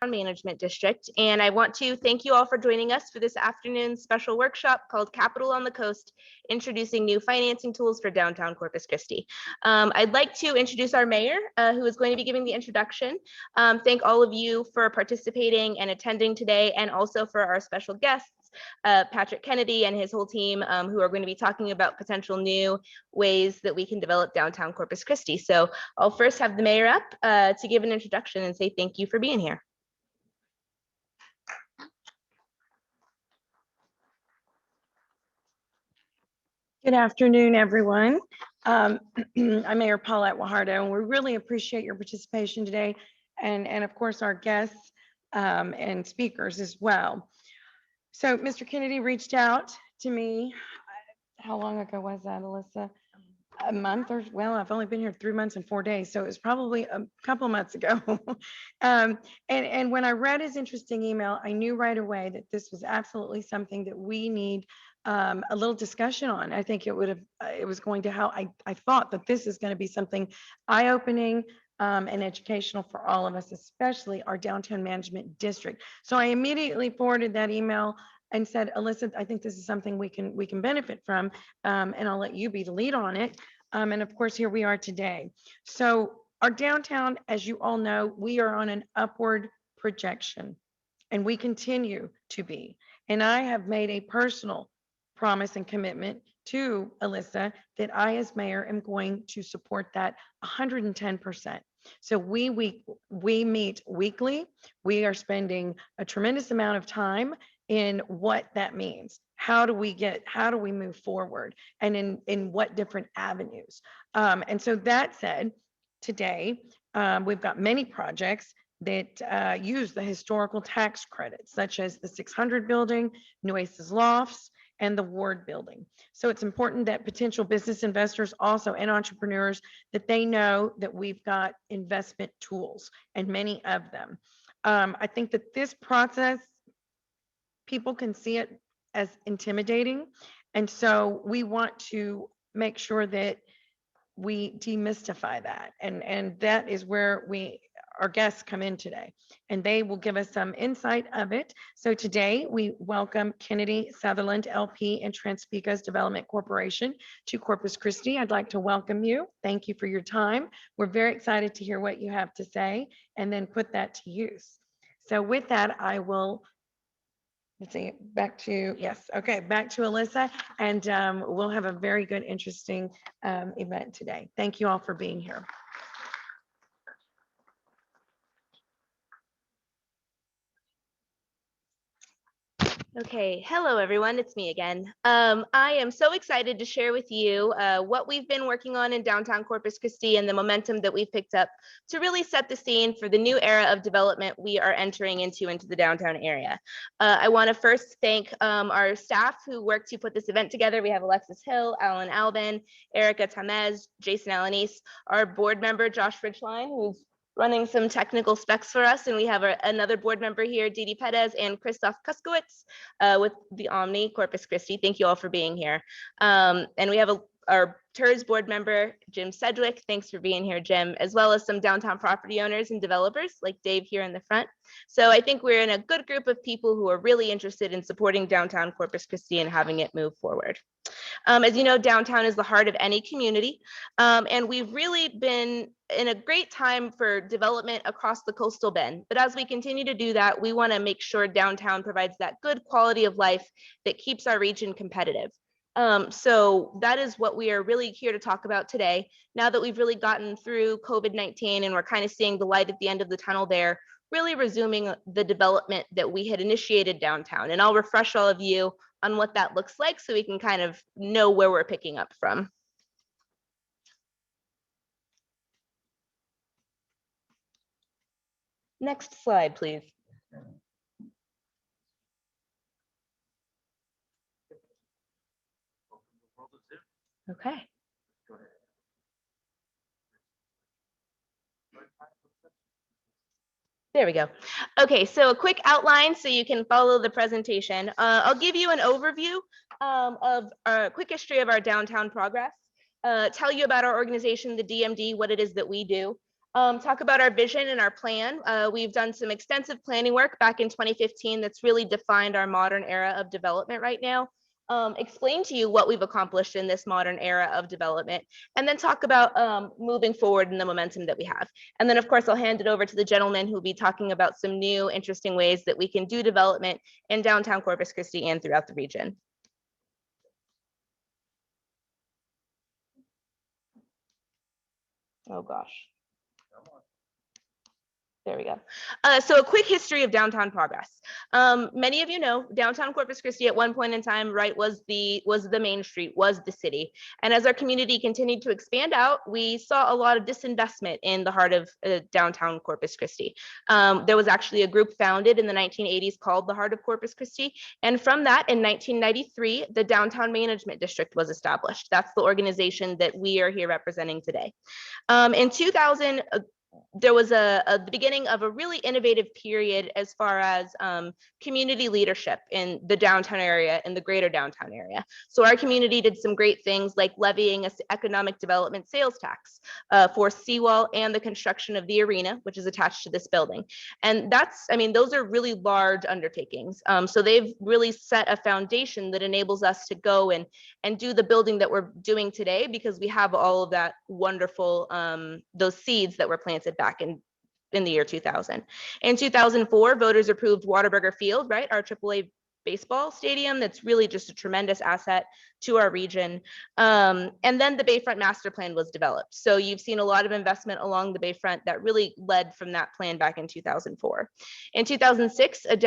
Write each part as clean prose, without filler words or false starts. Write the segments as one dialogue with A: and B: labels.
A: Management District, and I want to thank you all for joining us for this afternoon's special workshop called Capital on the Coast, Introducing New Financing Tools for Downtown Corpus Christi. I'd like to introduce our mayor, who is going to be giving the introduction. Thank all of you for participating and attending today, and also for our special guests, Patrick Kennedy and his whole team, who are going to be talking about potential new ways that we can develop downtown Corpus Christi. So I'll first have the mayor up to give an introduction and say thank you for being here.
B: Good afternoon, everyone. I'm Mayor Paulette Guajardo, and we really appreciate your participation today, and of course our guests and speakers as well. So Mr. Kennedy reached out to me. How long ago was that, Alyssa? A month or, well, I've only been here 3 months and 4 days, so it was probably a couple months ago. And when I read his interesting email, I knew right away that this was absolutely something that we need a little discussion on. I think it was going to help. I thought that this is going to be something eye-opening and educational for all of us, especially our downtown management district. So I immediately forwarded that email and said, Alyssa, I think this is something we can benefit from, and I'll let you be the lead on it. And of course, here we are today. So our downtown, as you all know, we are on an upward projection, and we continue to be. And I have made a personal promise and commitment to Alyssa that I, as mayor, am going to support that 110%. So we meet weekly. We are spending a tremendous amount of time in what that means. How do we move forward, and in what different avenues? And so that said, today we've got many projects that use the historical tax credits, such as the 600 building, Nueces Lofts, and the Ward building. So it's important that potential business investors also, and entrepreneurs, that they know that we've got investment tools, and many of them. I think that this process, people can see it as intimidating. And so we want to make sure that we demystify that. And that is where our guests come in today, and they will give us some insight of it. So today we welcome Kennedy, Sutherland, LP, and TransPecos Development Corporation to Corpus Christi. I'd like to welcome you. Thank you for your time. We're very excited to hear what you have to say and then put that to use. So with that, I will, let's see, back to Alyssa, and we'll have a very good, interesting event today. Thank you all for being here.
A: Okay, hello everyone, it's me again. I am so excited to share with you what we've been working on in downtown Corpus Christi and the momentum that we've picked up to really set the scene for the new era of development we are entering into the downtown area. I want to first thank our staff who worked to put this event together. We have Alexis Hill, Alan Albin, Erica Tamez, Jason Alanis, our board member, Josh Ridgeline, who's running some technical specs for us. And we have another board member here, Didi Perez and Christoph Kuskowitz with the Omni Corpus Christi. Thank you all for being here. And we have our TERS board member, Jim Sedgwick. Thanks for being here, Jim, as well as some downtown property owners and developers like Dave here in the front. So I think we're in a good group of people who are really interested in supporting downtown Corpus Christi and having it move forward. As you know, downtown is the heart of any community, and we've really been in a great time for development across the coastal bend. But as we continue to do that, we want to make sure downtown provides that good quality of life that keeps our region competitive. So that is what we are really here to talk about today. Now that we've really gotten through COVID-19 and we're kind of seeing the light at the end of the tunnel there, really resuming the development that we had initiated downtown. And I'll refresh all of you on what that looks like so we can kind of know where we're picking up from. Next slide, please. Okay. There we go. Okay, so a quick outline so you can follow the presentation. I'll give you an overview of a quick history of our downtown progress, tell you about our organization, the DMD, what it is that we do, talk about our vision and our plan. We've done some extensive planning work back in 2015 that's really defined our modern era of development right now. Explain to you what we've accomplished in this modern era of development, and then talk about moving forward and the momentum that we have. And then, of course, I'll hand it over to the gentleman who will be talking about some new, interesting ways that we can do development in downtown Corpus Christi and throughout the region. Oh, gosh. There we go. So a quick history of downtown progress. Many of you know downtown Corpus Christi at one point in time, right, was the main street, was the city. And as our community continued to expand out, we saw a lot of disinvestment in the heart of downtown Corpus Christi. There was actually a group founded in the 1980s called the Heart of Corpus Christi. And from that, in 1993, the Downtown Management District was established. That's the organization that we are here representing today. In 2000, there was the beginning of a really innovative period as far as community leadership in the downtown area, in the greater downtown area. So our community did some great things like levying an economic development sales tax for seawall and the construction of the arena, which is attached to this building. And that's, I mean, those are really large undertakings. So they've really set a foundation that enables us to go and do the building that we're doing today, because we have all of that wonderful, those seeds that were planted back in the year 2000. In 2004, voters approved Whataburger Field, right, our AAA baseball stadium that's really just a tremendous asset to our region. And then the Bayfront Master Plan was developed. So you've seen a lot of investment along the Bayfront that really led from that plan back in 2004. In 2006, a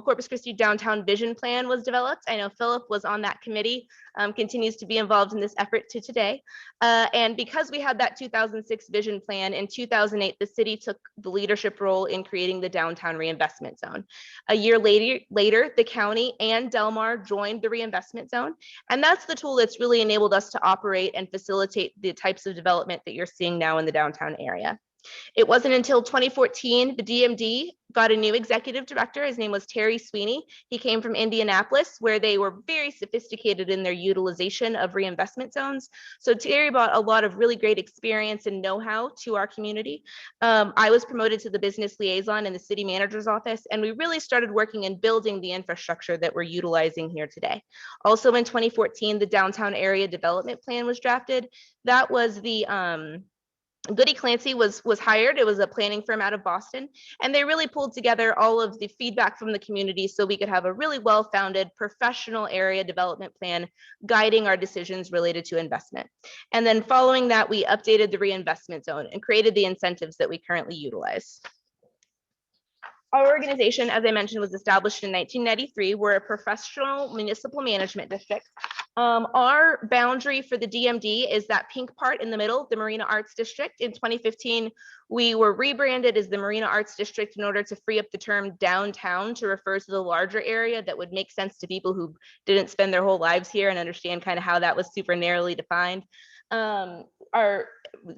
A: Corpus Christi downtown vision plan was developed. I know Philip was on that committee, continues to be involved in this effort to today. And because we had that 2006 vision plan, in 2008, the city took the leadership role in creating the downtown reinvestment zone. A year later, the county and Del Mar joined the reinvestment zone. And that's the tool that's really enabled us to operate and facilitate the types of development that you're seeing now in the downtown area. It wasn't until 2014, the DMD got a new executive director. His name was Terry Sweeney. He came from Indianapolis, where they were very sophisticated in their utilization of reinvestment zones. So Terry brought a lot of really great experience and know-how to our community. I was promoted to the business liaison in the city manager's office, and we really started working and building the infrastructure that we're utilizing here today. Also in 2014, the downtown area development plan was drafted. That was the Goody Clancy was hired. It was a planning firm out of Boston, and they really pulled together all of the feedback from the community so we could have a really well-founded professional area development plan guiding our decisions related to investment. And then following that, we updated the reinvestment zone and created the incentives that we currently utilize. Our organization, as I mentioned, was established in 1993. We're a professional municipal management district. Our boundary for the DMD is that pink part in the middle, the Marina Arts District. In 2015, we were rebranded as the Marina Arts District in order to free up the term downtown to refer to the larger area that would make sense to people who didn't spend their whole lives here and understand kind of how that was super narrowly defined. Our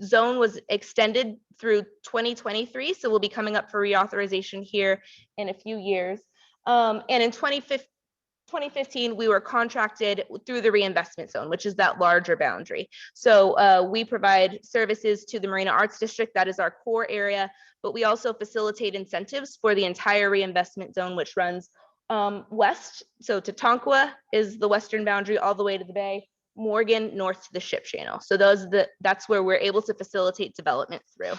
A: zone was extended through 2023, so we'll be coming up for reauthorization here in a few years. And in 2015, we were contracted through the reinvestment zone, which is that larger boundary. So we provide services to the Marina Arts District. That is our core area, but we also facilitate incentives for the entire reinvestment zone, which runs west. So Tatanqua is the western boundary all the way to the bay. Morgan north to the ship channel. So that's where we're able to facilitate development through.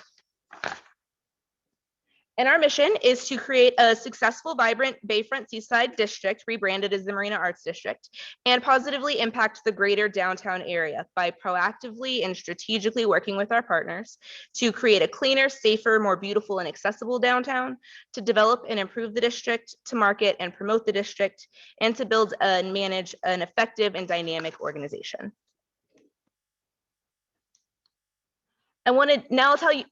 A: And our mission is to create a successful, vibrant Bayfront Seaside District, rebranded as the Marina Arts District, and positively impact the greater downtown area by proactively and strategically working with our partners to create a cleaner, safer, more beautiful and accessible downtown, to develop and improve the district, to market and promote the district, and to build and manage an effective and dynamic organization. I want to now tell you,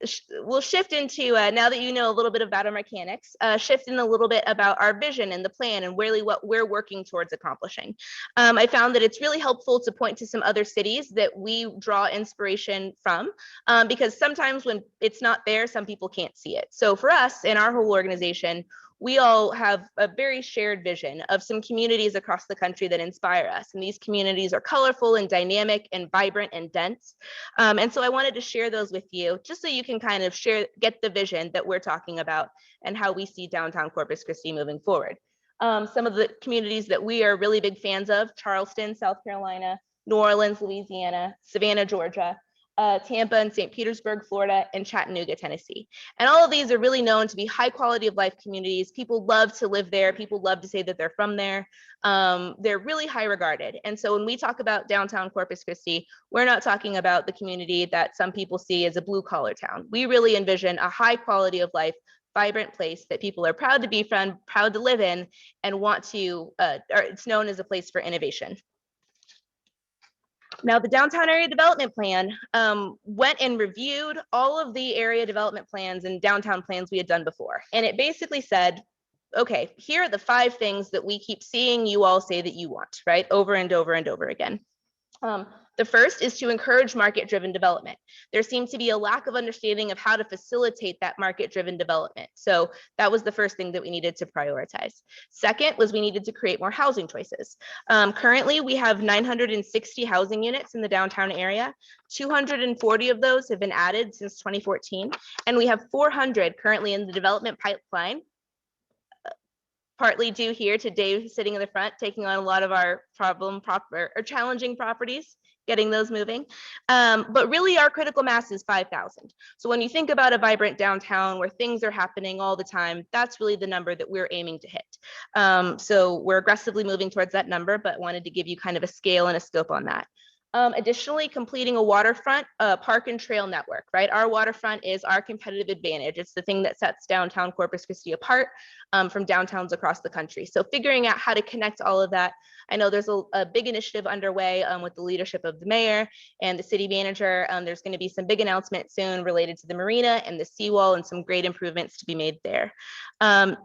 A: we'll shift into, now that you know a little bit about our mechanics, shift in a little bit about our vision and the plan and really what we're working towards accomplishing. I found that it's really helpful to point to some other cities that we draw inspiration from, because sometimes when it's not there, some people can't see it. So for us in our whole organization, we all have a very shared vision of some communities across the country that inspire us. And these communities are colorful and dynamic and vibrant and dense. And so I wanted to share those with you just so you can kind of get the vision that we're talking about and how we see downtown Corpus Christi moving forward. Some of the communities that we are really big fans of: Charleston, South Carolina; New Orleans, Louisiana; Savannah, Georgia; Tampa and St. Petersburg, Florida; and Chattanooga, Tennessee. And all of these are really known to be high quality of life communities. People love to live there. People love to say that they're from there. They're really high regarded. And so when we talk about downtown Corpus Christi, we're not talking about the community that some people see as a blue collar town. We really envision a high quality of life, vibrant place that people are proud to be from, proud to live in, and want to, or it's known as a place for innovation. Now, the Downtown Area Development Plan went and reviewed all of the area development plans and downtown plans we had done before. And it basically said, okay, here are the 5 things that we keep seeing you all say that you want, right? Over and over and over again. The first is to encourage market-driven development. There seemed to be a lack of understanding of how to facilitate that market-driven development. So that was the first thing that we needed to prioritize. Second was we needed to create more housing choices. Currently, we have 960 housing units in the downtown area. 240 of those have been added since 2014, and we have 400 currently in the development pipeline, partly due here to Dave sitting in the front, taking on a lot of our challenging properties, getting those moving. But really our critical mass is 5,000. So when you think about a vibrant downtown where things are happening all the time, that's really the number that we're aiming to hit. So we're aggressively moving towards that number, but wanted to give you kind of a scale and a scope on that. Additionally, completing a waterfront park and trail network, right? Our waterfront is our competitive advantage. It's the thing that sets downtown Corpus Christi apart from downtowns across the country. So figuring out how to connect all of that. I know there's a big initiative underway with the leadership of the mayor and the city manager. There's going to be some big announcements soon related to the marina and the seawall and some great improvements to be made there.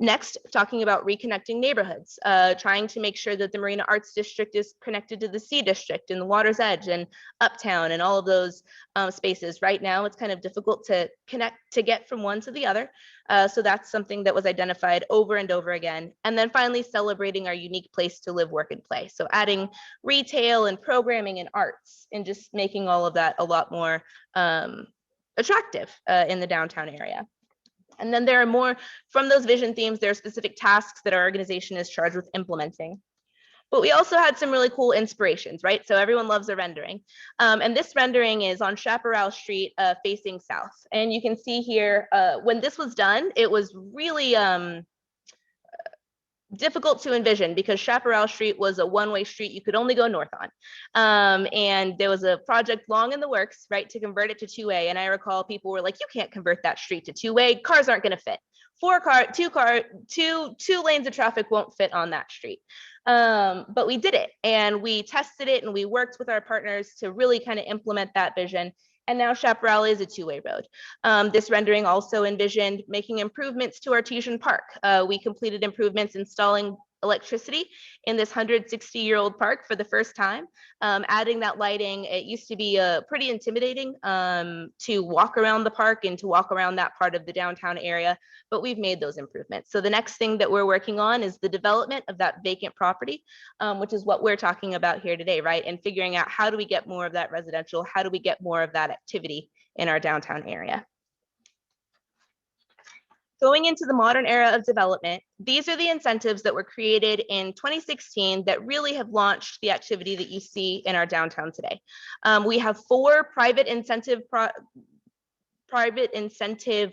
A: Next, talking about reconnecting neighborhoods, trying to make sure that the Marina Arts District is connected to the Sea District and the Water's Edge and Uptown and all of those spaces. Right now, it's kind of difficult to get from one to the other. So that's something that was identified over and over again. And then finally, celebrating our unique place to live, work, and play. So adding retail and programming and arts and just making all of that a lot more attractive in the downtown area. And then there are more from those vision themes. There are specific tasks that our organization is charged with implementing. But we also had some really cool inspirations, right? So everyone loves a rendering. And this rendering is on Chaparral Street facing south. And you can see here, when this was done, it was really difficult to envision because Chaparral Street was a one-way street you could only go north on. And there was a project long in the works, right, to convert it to two-way. And I recall people were like, you can't convert that street to two-way. Cars aren't going to fit. Two lanes of traffic won't fit on that street. But we did it and we tested it and we worked with our partners to really kind of implement that vision. And now Chaparral is a two-way road. This rendering also envisioned making improvements to Artesian Park. We completed improvements installing electricity in this 160-year-old park for the first time, adding that lighting. It used to be pretty intimidating to walk around the park and to walk around that part of the downtown area, but we've made those improvements. So the next thing that we're working on is the development of that vacant property, which is what we're talking about here today, right? And figuring out how do we get more of that residential, how do we get more of that activity in our downtown area. Going into the modern era of development, these are the incentives that were created in 2016 that really have launched the activity that you see in our downtown today. We have 4 private incentive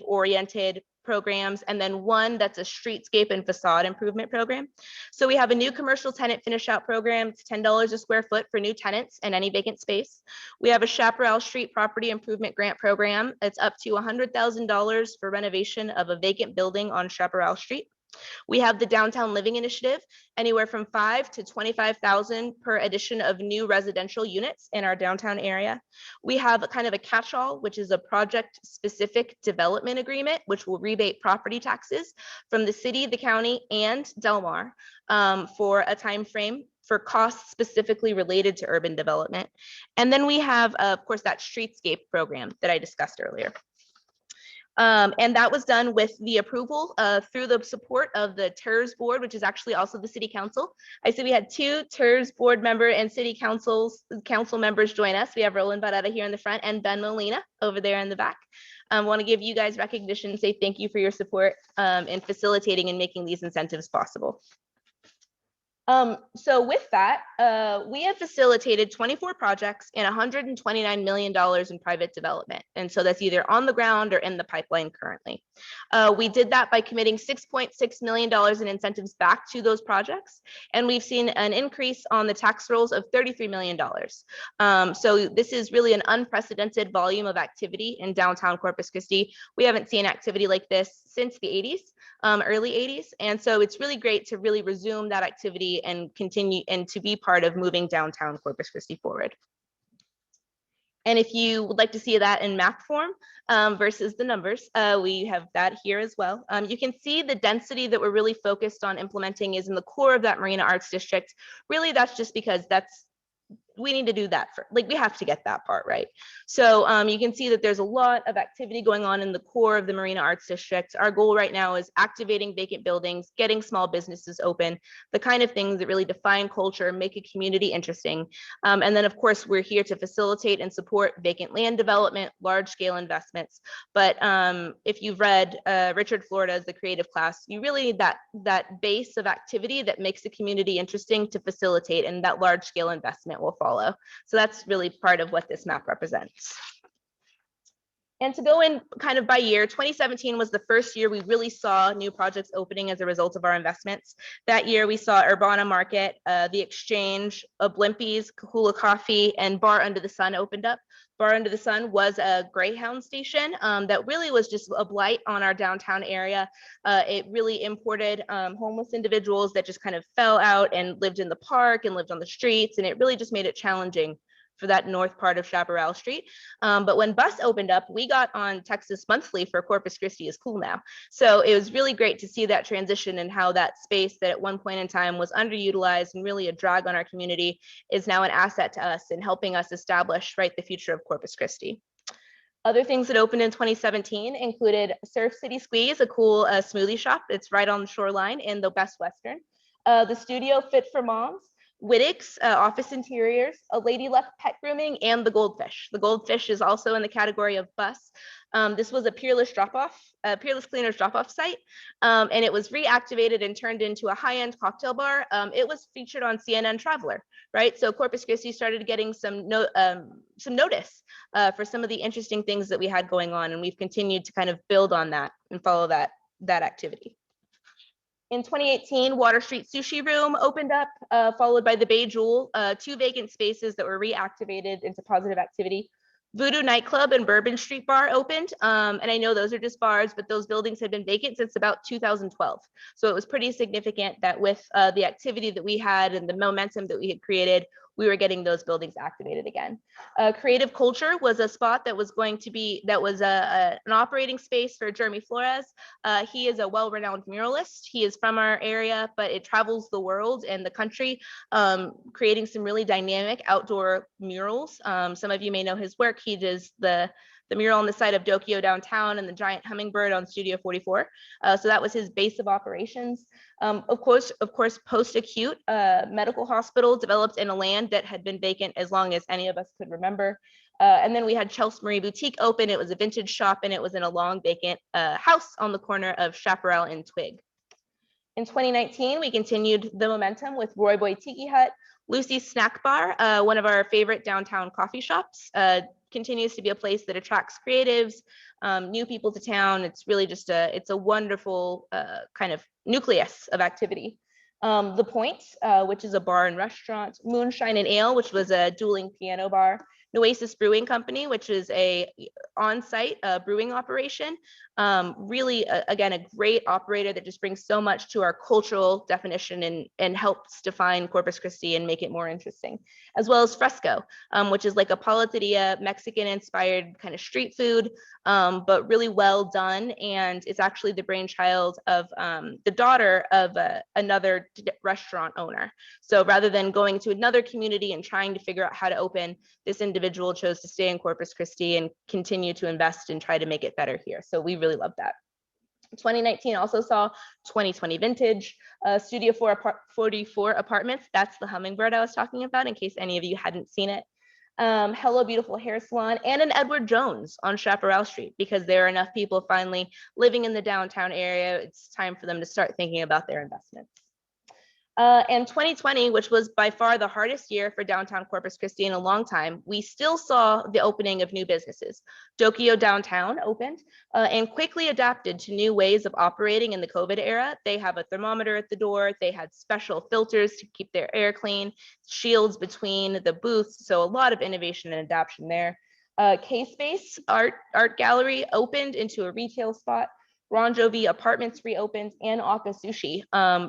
A: oriented programs, and then 1 that's a streetscape and facade improvement program. So we have a new commercial tenant finish out program. It's $10 a square foot for new tenants and any vacant space. We have a Chaparral Street property improvement grant program. It's up to $100,000 for renovation of a vacant building on Chaparral Street. We have the Downtown Living Initiative, anywhere from $5,000 to $25,000 per addition of new residential units in our downtown area. We have a kind of a catch-all, which is a project-specific development agreement, which will rebate property taxes from the city, the county, and Del Mar for a time frame for costs specifically related to urban development. And then we have, of course, that streetscape program that I discussed earlier. And that was done with the approval through the support of the TERS board, which is actually also the city council. I see we had 2 TERS board member and city council members join us. We have Roland Barada here in the front and Ben Molina over there in the back. I want to give you guys recognition, say thank you for your support in facilitating and making these incentives possible. So with that, we have facilitated 24 projects and $129 million in private development. And so that's either on the ground or in the pipeline currently. We did that by committing $6.6 million in incentives back to those projects. And we've seen an increase on the tax rolls of $33 million. So this is really an unprecedented volume of activity in downtown Corpus Christi. We haven't seen activity like this since the 80s. Early 80s. And so it's really great to really resume that activity and continue and to be part of moving downtown Corpus Christi forward. And if you would like to see that in map form versus the numbers, we have that here as well. You can see the density that we're really focused on implementing is in the core of that Marina Arts District. Really, that's just because we need to do that for, like, we have to get that part right. So you can see that there's a lot of activity going on in the core of the Marina Arts District. Our goal right now is activating vacant buildings, getting small businesses open, the kind of things that really define culture, make a community interesting. And then of course, we're here to facilitate and support vacant land development, large scale investments. But if you've read Richard Florida's The Creative Class, you really need that base of activity that makes the community interesting to facilitate, and that large scale investment will follow. So that's really part of what this map represents. And to go in kind of by year, 2017 was the first year we really saw new projects opening as a result of our investments. That year we saw Urbana Market, the Exchange, Blimpies, Kahula Coffee, and Bar Under the Sun opened up. Bar Under the Sun was a Greyhound station that really was just a blight on our downtown area. It really imported homeless individuals that just kind of fell out and lived in the park and lived on the streets, and it really just made it challenging for that north part of Chaparral Street. But when Bus opened up, we got on Texas Monthly for Corpus Christi is Cool Now. So it was really great to see that transition and how that space that at one point in time was underutilized and really a drag on our community is now an asset to us and helping us establish the future of Corpus Christi. Other things that opened in 2017 included Surf City Squeeze, a cool smoothie shop. It's right on the shoreline in the Best Western. The Studio Fit for Moms, Wittick's Office Interiors, A Lady Luck Pet Grooming, and the Goldfish. The Goldfish is also in the category of Bus. This was a Peerless Cleaners drop-off site, and it was reactivated and turned into a high-end cocktail bar. It was featured on CNN Traveler, right? So Corpus Christi started getting some notice for some of the interesting things that we had going on, and we've continued to kind of build on that and follow that activity. In 2018, Water Street Sushi Room opened up, followed by the Bay Jewel, 2 vacant spaces that were reactivated into positive activity. Voodoo Nightclub and Bourbon Street Bar opened, and I know those are just bars, but those buildings had been vacant since about 2012. So it was pretty significant that with the activity that we had and the momentum that we had created, we were getting those buildings activated again. Creative Culture was a spot that was going to be, an operating space for Jeremy Flores. He is a well-renowned muralist. He is from our area, but it travels the world and the country, creating some really dynamic outdoor murals. Some of you may know his work. He does the mural on the side of Dokyo downtown and the giant hummingbird on Studio 44. So that was his base of operations. Of course, post-acute medical hospital developed in a land that had been vacant as long as any of us could remember. And then we had Chelsea Marie Boutique open. It was a vintage shop and it was in a long vacant house on the corner of Chaparral and Twig. In 2019, we continued the momentum with Roy Boy Tiki Hut, Lucy's Snack Bar, one of our favorite downtown coffee shops. Continues to be a place that attracts creatives, new people to town. It's really just it's a wonderful kind of nucleus of activity. The Point, which is a bar and restaurant, Moonshine and Ale, which was a dueling piano bar, Noasis Brewing Company, which is a on-site brewing operation. Really, again, a great operator that just brings so much to our cultural definition and helps define Corpus Christi and make it more interesting. As well as Fresco, which is like a palateria, Mexican-inspired kind of street food, but really well done. And it's actually the brainchild of the daughter of another restaurant owner. So rather than going to another community and trying to figure out how to open, this individual chose to stay in Corpus Christi and continue continue to invest and try to make it better here. So we really love that. 2019 also saw 2020 vintage, Studio 44 apartments. That's the hummingbird I was talking about, in case any of you hadn't seen it. Hello Beautiful Hair Salon, and an Edward Jones on Chaparral Street, because there are enough people finally living in the downtown area. It's time for them to start thinking about their investments. And 2020, which was by far the hardest year for downtown Corpus Christi in a long time, we still saw the opening of new businesses. Dokyo Downtown opened and quickly adapted to new ways of operating in the COVID era. They have a thermometer at the door. They had special filters to keep their air clean, shields between the booths. So a lot of innovation and adaptation there. K-Space Art Gallery opened into a retail spot. Ron Jovi Apartments reopened, and Aka Sushi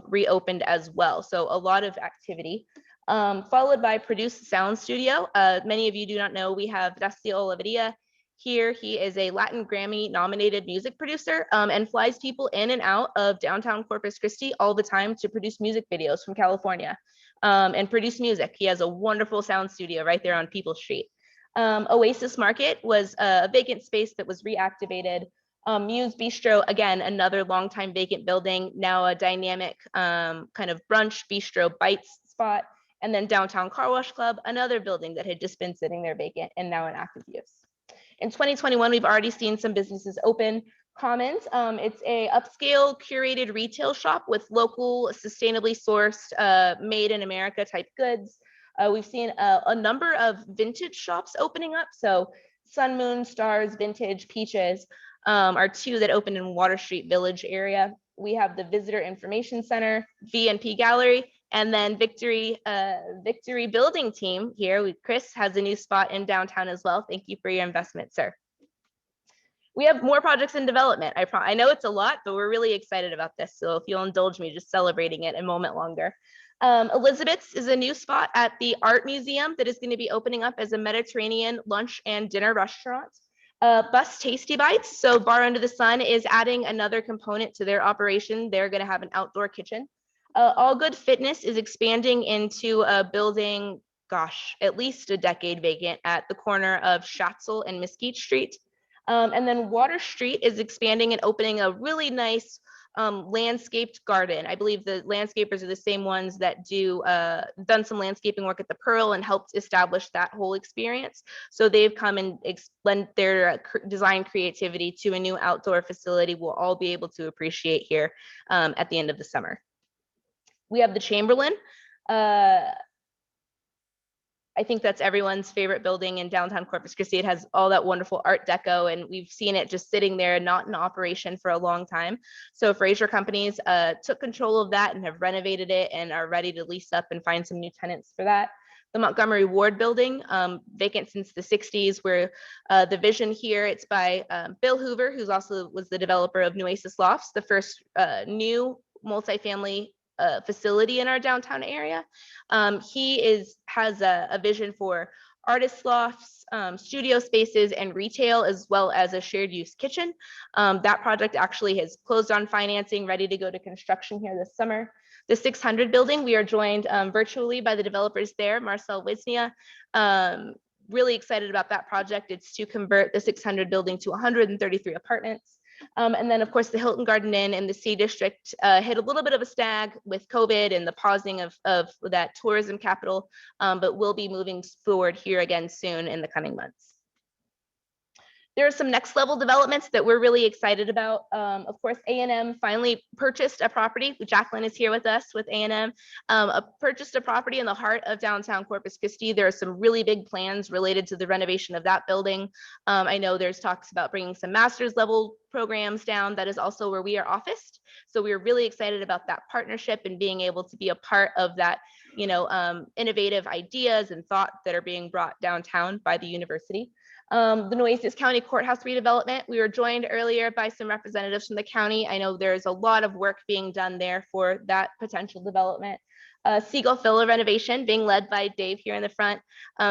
A: reopened as well. So a lot of activity. Followed by Produce Sound Studio. Many of you do not know, we have Dusty Oliveria here. He is a Latin Grammy nominated music producer and flies people in and out of downtown Corpus Christi all the time to produce music videos from California and produce music. He has a wonderful sound studio right there on People Street. Oasis Market was a vacant space that was reactivated. Muse Bistro, again, another longtime vacant building, now a dynamic kind of brunch bistro bites spot. And then Downtown Car Wash Club, another building that had just been sitting there vacant and now in active use. In 2021, we've already seen some businesses open. Commons, it's a upscale curated retail shop with local, sustainably sourced, made in America type goods. We've seen a number of vintage shops opening up. So Sun Moon, Stars, Vintage, Peaches, are two that opened in Water Street Village area. We have the Visitor Information Center, VNP Gallery, and then Victory Building Team here. Chris has a new spot in downtown as well. Thank you for your investment, sir. We have more projects in development. I know it's a lot, but we're really excited about this. So if you'll indulge me just celebrating it a moment longer. Elizabeth's is a new spot at the Art Museum that is going to be opening up as a Mediterranean lunch and dinner restaurant. Bus Tasty Bites, so Bar Under the Sun is adding another component to their operation. They're going to have an outdoor kitchen. All Good Fitness is expanding into a building, gosh, at least a decade vacant at the corner of Schatzel and Mesquite Street. And then Water Street is expanding and opening a really nice landscaped garden. I believe the landscapers are the same ones that done some landscaping work at the Pearl and helped establish that whole experience. So they've come and lent their design creativity to a new outdoor facility we'll all be able to appreciate here at the end of the summer. We have the Chamberlain. I think that's everyone's favorite building in downtown Corpus Christi. It has all that wonderful Art Deco, and we've seen it just sitting there, not in operation for a long time. So Fraser Companies took control of that and have renovated it and are ready to lease up and find some new tenants for that. The Montgomery Ward building, vacant since the 60s, where the vision here, it's by Bill Hoover, who's also was the developer of Nueces Lofts, the first new multifamily facility in our downtown area. He has a vision for artist lofts, studio spaces, and retail, as well as a shared use kitchen. That project actually has closed on financing, ready to go to construction here this summer. The 600 building, we are joined virtually by the developers there, Marcel Wisnia. Really excited about that project. It's to convert the 600 building to 133 apartments. And then, of course, the Hilton Garden Inn and the C District hit a little bit of a snag with COVID and the pausing of that tourism capital, but we'll be moving forward here again soon in the coming months. There are some next level developments that we're really excited about. Of course, A&M finally purchased a property. Jacqueline is here with us with A&M. Purchased a property in the heart of downtown Corpus Christi. There are some really big plans related to the renovation of that building. I know there's talks about bringing some master's level programs down. That is also where we are officed. So we're really excited about that partnership and being able to be a part of that, innovative ideas and thought that are being brought downtown by the university. The Nueces County Courthouse redevelopment, we were joined earlier by some representatives from the county. I know there's a lot of work being done there for that potential development. Seagull Villa renovation being led by Dave here in the front.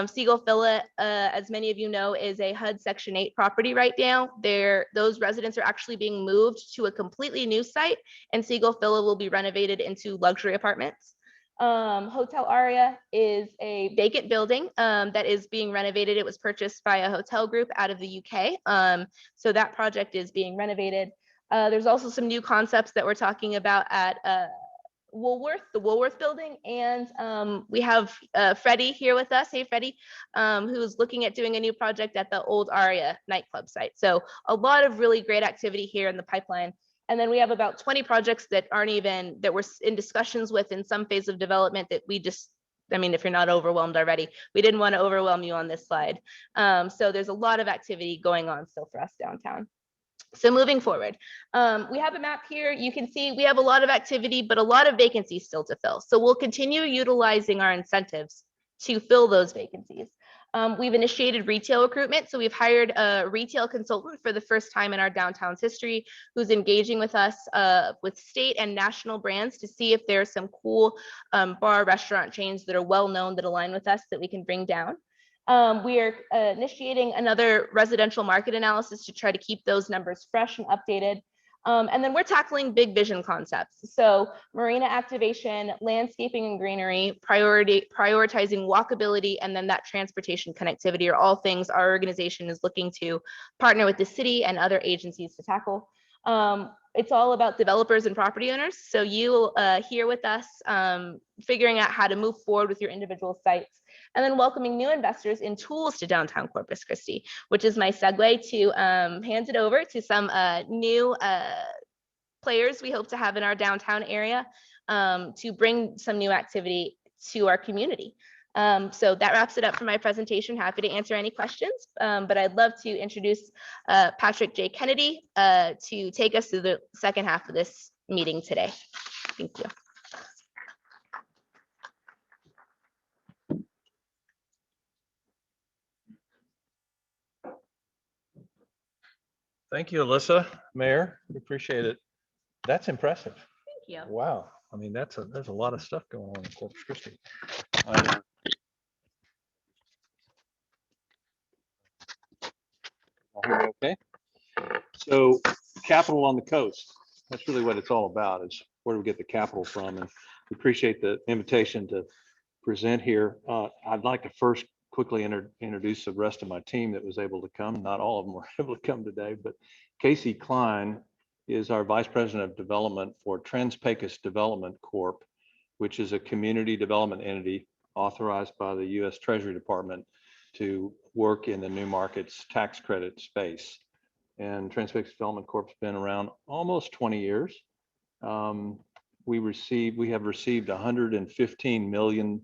A: Seagull Villa, as many of you know, is a HUD Section 8 property right now. Those residents are actually being moved to a completely new site, and Seagull Villa will be renovated into luxury apartments. Hotel Aria is a vacant building that is being renovated. It was purchased by a hotel group out of the UK. So that project is being renovated. There's also some new concepts that we're talking about at Woolworth, the Woolworth building. And we have Freddie here with us. Hey, Freddie, who's looking at doing a new project at the old Aria nightclub site. So a lot of really great activity here in the pipeline. And then we have about 20 projects that aren't even, that we're in discussions with in some phase of development that we just, I mean, if you're not overwhelmed already, we didn't want to overwhelm you on this slide. So there's a lot of activity going on still for us downtown. So moving forward, we have a map here. You can see we have a lot of activity, but a lot of vacancies still to fill. So we'll continue utilizing our incentives to fill those vacancies. We've initiated retail recruitment. So we've hired a retail consultant for the first time in our downtown's history, who's engaging with us with state and national brands to see if there's some cool bar restaurant chains that are well known that align with us that we can bring down. We are initiating another residential market analysis to try to keep those numbers fresh and updated. And then we're tackling big vision concepts. So marina activation, landscaping and greenery, prioritizing walkability, and then that transportation connectivity are all things our organization is looking to partner with the city and other agencies to tackle. It's all about developers and property owners. So you here with us, figuring out how to move forward with your individual sites, and then welcoming new investors in tools to downtown Corpus Christi, which is my segue to hand it over to some new players we hope to have in our downtown area to bring some new activity to our community. So that wraps it up for my presentation. Happy to answer any questions, but I'd love to introduce Patrick J. Kennedy to take us through the second half of this meeting today. Thank you.
C: Thank you, Alyssa, Mayor. We appreciate it. That's impressive.
A: Thank you.
C: Wow. I mean, there's a lot of stuff going on in Corpus Christi. Okay. So capital on the coast. That's really what it's all about, is where do we get the capital from? And we appreciate the invitation to present here. I'd like to first quickly introduce the rest of my team that was able to come. Not all of them were able to come today, but Casey Klein is our Vice President of Development for TransPecos Development Corp, which is a community development entity authorized by the U.S. Treasury Department to work in the new markets tax credit space. And TransPecos Development Corp has been around almost 20 years. We have received $115 million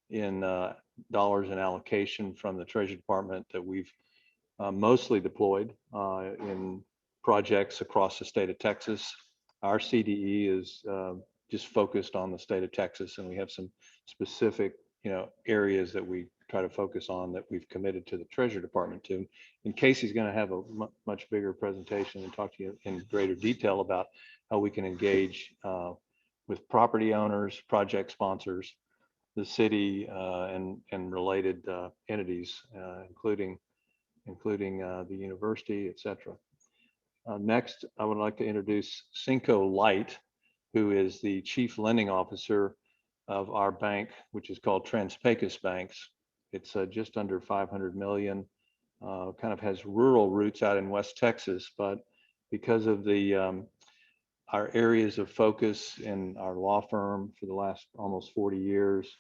C: in dollars in allocation from the Treasury Department that we've mostly deployed in projects across the state of Texas. Our CDE is just focused on the state of Texas, and we have some specific, areas that we try to focus on that we've committed to the Treasury Department to. And Casey's going to have a much bigger presentation and talk to you in greater detail about how we can engage with property owners, project sponsors, the city, and related entities, including the university, etc. Next, I would like to introduce Cinco Light, who is the Chief Lending Officer of our bank, which is called TransPecos Banks. It's just under 500 million, kind of has rural roots out in West Texas, but because of our areas of focus in our law firm for the last almost 40 years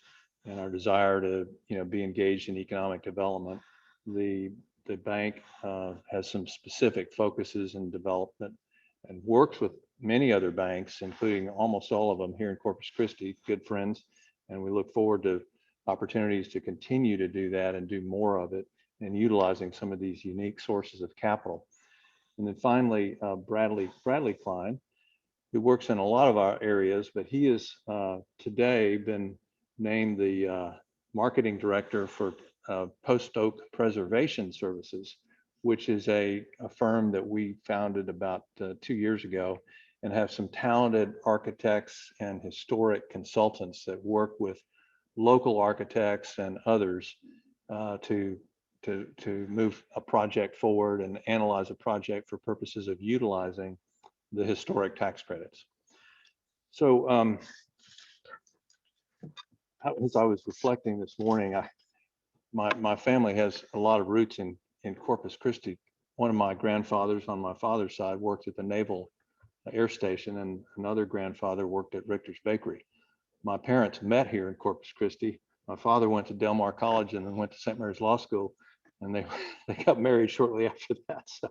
C: and our desire to be engaged in economic development, the bank has some specific focuses in development and works with many other banks, including almost all of them here in Corpus Christi, good friends. And we look forward to opportunities to continue to do that and do more of it and utilizing some of these unique sources of capital. And then finally, Bradley Klein, who works in a lot of our areas, but he has today been named the marketing director for Post Oak Preservation Services, which is a firm that we founded about 2 years ago, and have some talented architects and historic consultants that work with local architects and others to move a project forward and analyze a project for purposes of utilizing the historic tax credits. So as I was reflecting this morning, my family has a lot of roots in Corpus Christi. One of my grandfathers on my father's side worked at the Naval Air Station, and another grandfather worked at Richter's Bakery. My parents met here in Corpus Christi. My father went to Del Mar College and then went to St. Mary's Law School, and they got married shortly after that. So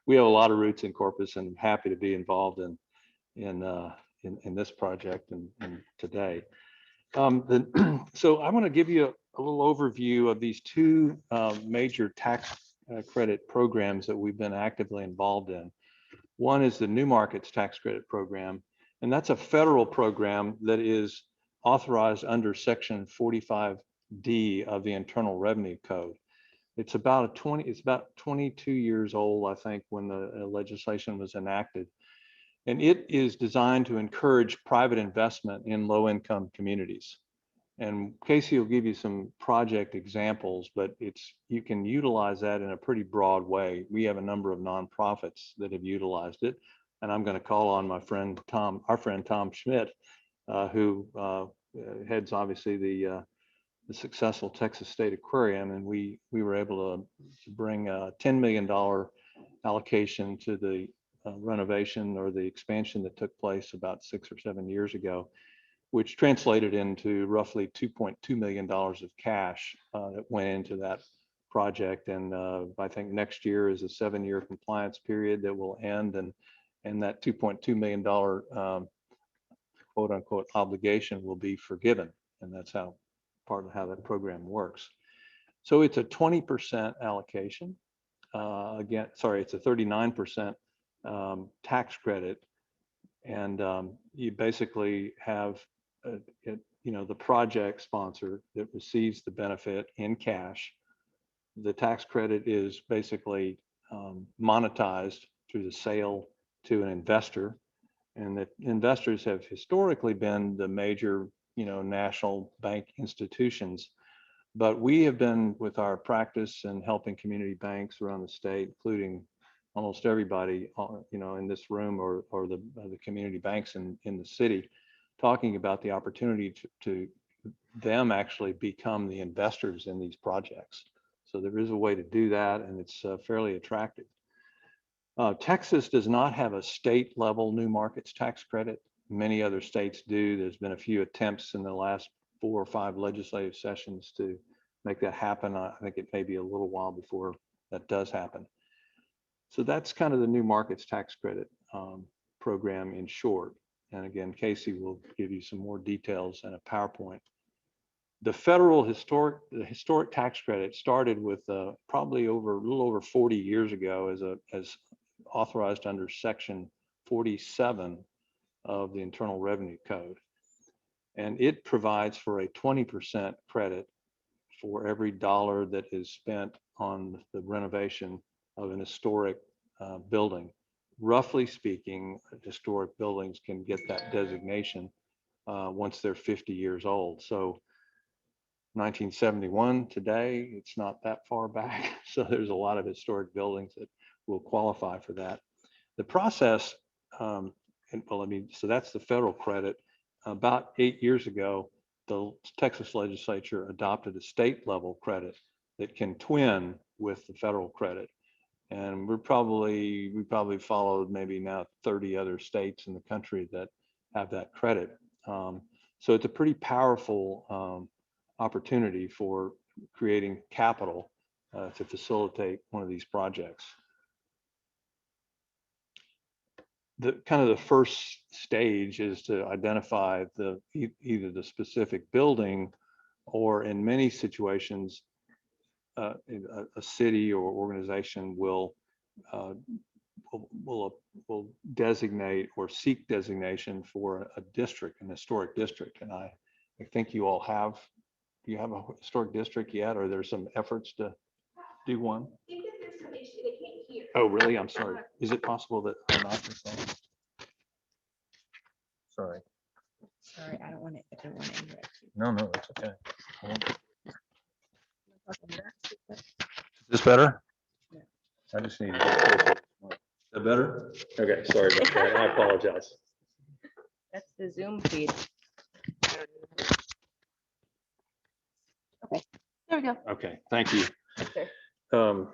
C: we have a lot of roots in Corpus, and happy to be involved in this project and today. So I want to give you a little overview of these two major tax credit programs that we've been actively involved in. One is the New Markets Tax Credit Program, and that's a federal program that is authorized under Section 45D of the Internal Revenue Code. It's about 22 years old, I think, when the legislation was enacted. And it is designed to encourage private investment in low-income communities. And Casey will give you some project examples, but you can utilize that in a pretty broad way. We have a number of nonprofits that have utilized it. And I'm going to call on my friend Tom, our friend Tom Schmidt, who heads obviously the successful Texas State Aquarium. And we were able to bring a $10 million allocation to the renovation or the expansion that took place about 6 or 7 years ago, which translated into roughly $2.2 million of cash that went into that project. And I think next year is a 7-year compliance period that will end, and that $2.2 million quote unquote obligation will be forgiven. And that's part of how that program works. So it's a 20% allocation. It's a 39% tax credit, and you basically have the project sponsor that receives the benefit in cash. The tax credit is basically monetized through the sale to an investor, and the investors have historically been the major national bank institutions. But we have been, with our practice and helping community banks around the state, including almost everybody, in this room or the community banks in the city, talking about the opportunity to them actually become the investors in these projects. So there is a way to do that, and it's fairly attractive. Texas does not have a state level new markets tax credit. Many other states do. There's been a few attempts in the last 4 or 5 legislative sessions to make that happen. I think it may be a little while before that does happen. So that's kind of the new markets tax credit program in short. And again, Casey will give you some more details in a PowerPoint. The federal historic tax credit started with probably a little over 40 years ago as authorized under Section 47 of the Internal Revenue Code. And it provides for a 20% credit for every dollar that is spent on the renovation of an historic building. Roughly speaking, historic buildings can get that designation once they're 50 years old. So 1971 today, it's not that far back. So there's a lot of historic buildings that will qualify for that. The process, so that's the federal credit. About 8 years ago, the Texas legislature adopted a state level credit that can twin with the federal credit. And we probably followed maybe now 30 other states in the country that have that credit. So it's a pretty powerful opportunity for creating capital to facilitate one of these projects. The kind of the first stage is to identify either the specific building, or in many situations, a city or organization will designate or seek designation for a district, an historic district. And I think you all have. Do you have a historic district yet, or there's some efforts to do one?
A: I think that there's some issue. They can't hear.
C: Oh, really? I'm sorry. Is it possible that I'm not the same? Sorry.
B: Sorry, I don't want to interrupt you.
C: No, that's okay. Is this better?
B: Yeah.
C: I just need to get closer. Is that better? Okay, sorry about that. I apologize.
A: That's the Zoom feed. There we go.
C: Okay, thank you.
A: Sure.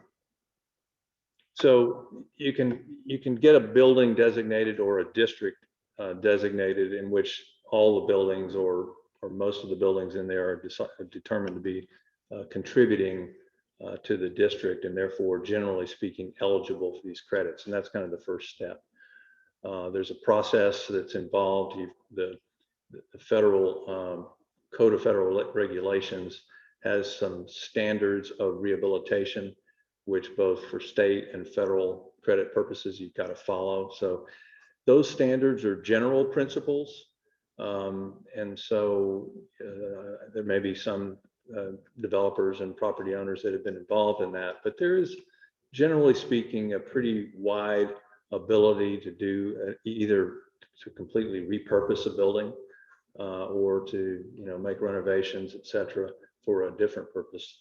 C: So you can get a building designated or a district designated in which all the buildings or most of the buildings in there are determined to be contributing to the district, and therefore, generally speaking, eligible for these credits. And that's kind of the first step. There's a process that's involved. The federal Code of Federal Regulations has some standards of rehabilitation, which both for state and federal credit purposes, you've got to follow. So those standards are general principles. And so there may be some developers and property owners that have been involved in that, but there is, generally speaking, a pretty wide ability to do either to completely repurpose a building or to make renovations, etc., for a different purpose.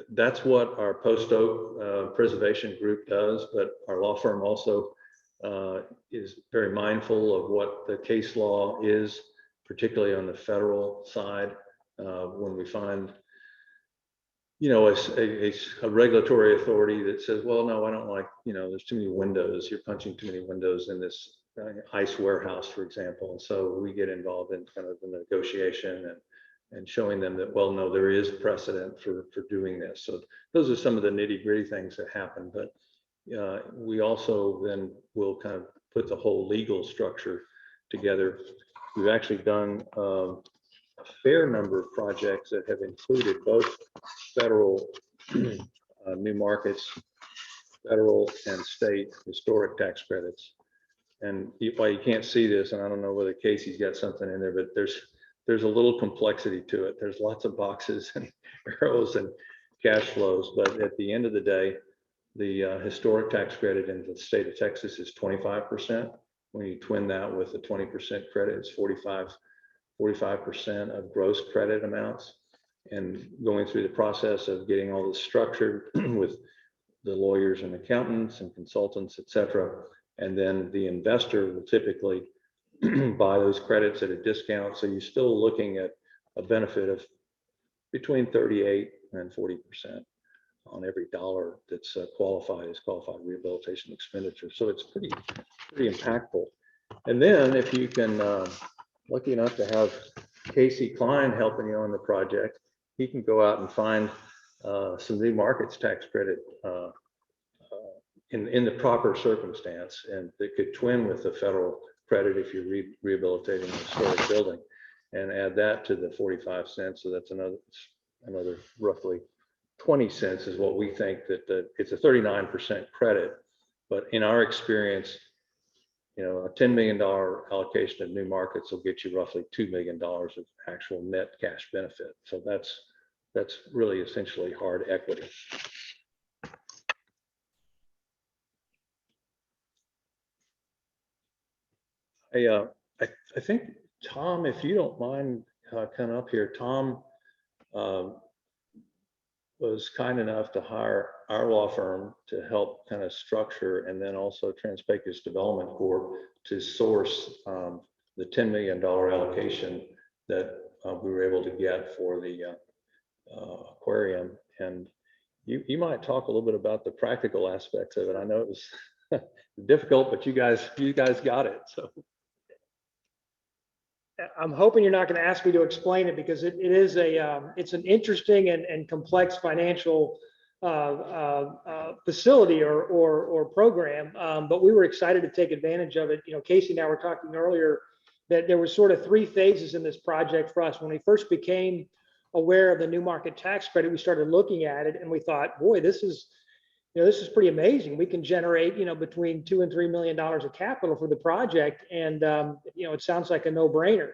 C: That's what our Post Oak preservation group does, but our law firm also is very mindful of what the case law is, particularly on the federal side. When we find a regulatory authority that says, well, no, I don't like, there's too many windows, you're punching too many windows in this ice warehouse, for example. And so we get involved in kind of the negotiation and showing them that, well, no, there is precedent for doing this. So those are some of the nitty gritty things that happen. But we also then will kind of put the whole legal structure together. We've actually done a fair number of projects that have included both federal new markets, federal and state historic tax credits. And while you can't see this, and I don't know whether Casey's got something in there, but there's a little complexity to it. There's lots of boxes and arrows and cash flows, but at the end of the day, the historic tax credit in the state of Texas is 25%. When you twin that with the 20% credit, it's 45% of gross credit amounts. And going through the process of getting all this structured with the lawyers and accountants and consultants, et cetera. And then the investor will typically buy those credits at a discount. So you're still looking at a benefit of between 38 and 40% on every dollar that's qualified as qualified rehabilitation expenditure. So it's pretty impactful. And then if you can, lucky enough to have Casey Klein helping you on the project, he can go out and find some new markets tax credit in the proper circumstance, and they could twin with the federal credit if you're rehabilitating a historic building, and add that to the 45 cents. So that's another roughly 20 cents is what we think that it's a 39% credit, but in our experience, a $10 million allocation of new markets will get you roughly $2 million of actual net cash benefit. So that's really essentially hard equity. I think, Tom, if you don't mind coming up here, Tom was kind enough to hire our law firm to help kind of structure, and then also TransPecos Development Corp to source the $10 million allocation that we were able to get for the aquarium. And you might talk a little bit about the practical aspects of it. I know it was difficult, but you guys got it. So
D: I'm hoping you're not going to ask me to explain it, because it's an interesting and complex financial facility or program, but we were excited to take advantage of it. Casey and I were talking earlier that there were sort of three phases in this project for us. When we first became aware of the new market tax credit, we started looking at it and we thought, boy, this is pretty amazing. We can generate, between $2 and $3 million of capital for the project. And, it sounds like a no-brainer.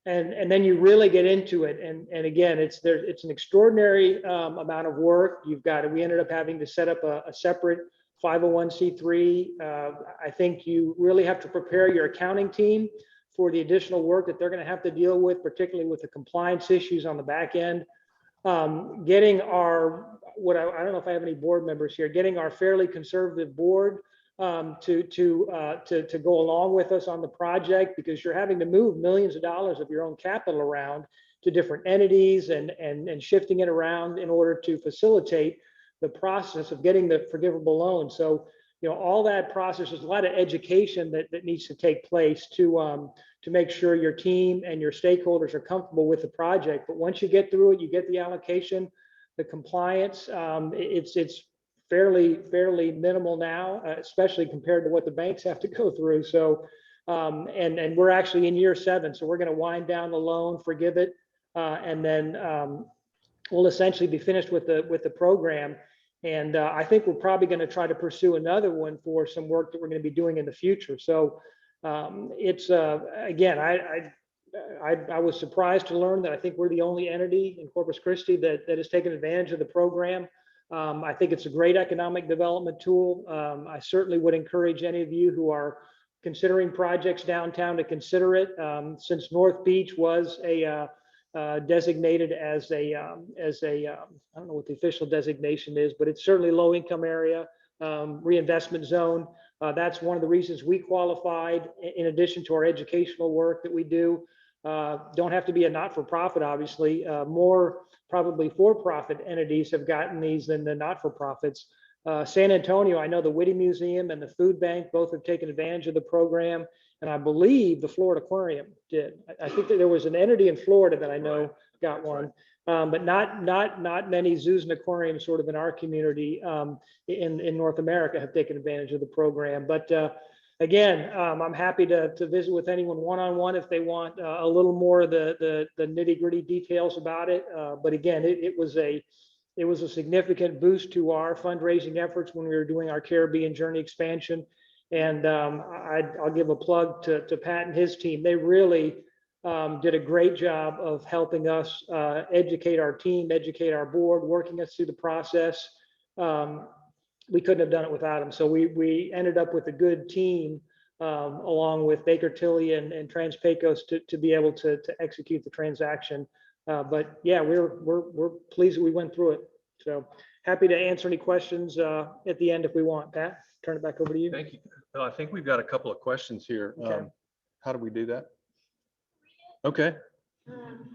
D: And then you really get into it. And again, it's an extraordinary amount of work. We ended up having to set up a separate 501c3. I think you really have to prepare your accounting team for the additional work that they're going to have to deal with, particularly with the compliance issues on the back end. Getting our, I don't know if I have any board members here, getting our fairly conservative board to go along with us on the project, because you're having to move millions of dollars of your own capital around. to different entities and shifting it around in order to facilitate the process of getting the forgivable loan. So, all that process, there's a lot of education that needs to take place to make sure your team and your stakeholders are comfortable with the project. But once you get through it, you get the allocation, the compliance, it's fairly minimal now, especially compared to what the banks have to go through. So, and we're actually in year 7, so we're going to wind down the loan, forgive it, and then we'll essentially be finished with the program. And I think we're probably going to try to pursue another one for some work that we're going to be doing in the future. So it's again, I was surprised to learn that I think we're the only entity in Corpus Christi that has taken advantage of the program. I think it's a great economic development tool. I certainly would encourage any of you who are considering projects downtown to consider it. Since North Beach was designated as a I don't know what the official designation is, but it's certainly low income area, reinvestment zone. That's one of the reasons we qualified, in addition to our educational work that we do. Don't have to be a not-for-profit, obviously. More probably for-profit entities have gotten these than the not-for-profits. San Antonio, I know the Whitty Museum and the Food Bank both have taken advantage of the program. And I believe the Florida Aquarium did. I think that there was an entity in Florida that I know got one, but not many zoos and aquariums sort of in our community in North America have taken advantage of the program. But again, I'm happy to visit with anyone one-on-one if they want a little more of the nitty-gritty details about it. But again, it was a significant boost to our fundraising efforts when we were doing our Caribbean Journey expansion. And I'll give a plug to Pat and his team. They really did a great job of helping us educate our team, educate our board, working us through the process. We couldn't have done it without them. So we ended up with a good team along with Baker Tilly and TransPecos to be able to execute the transaction. But yeah, we're pleased that we went through it. So happy to answer any questions at the end if we want. Pat, turn it back over to you.
C: Thank you. Well, I think we've got a couple of questions here.
D: Okay.
C: How do we do that? Okay.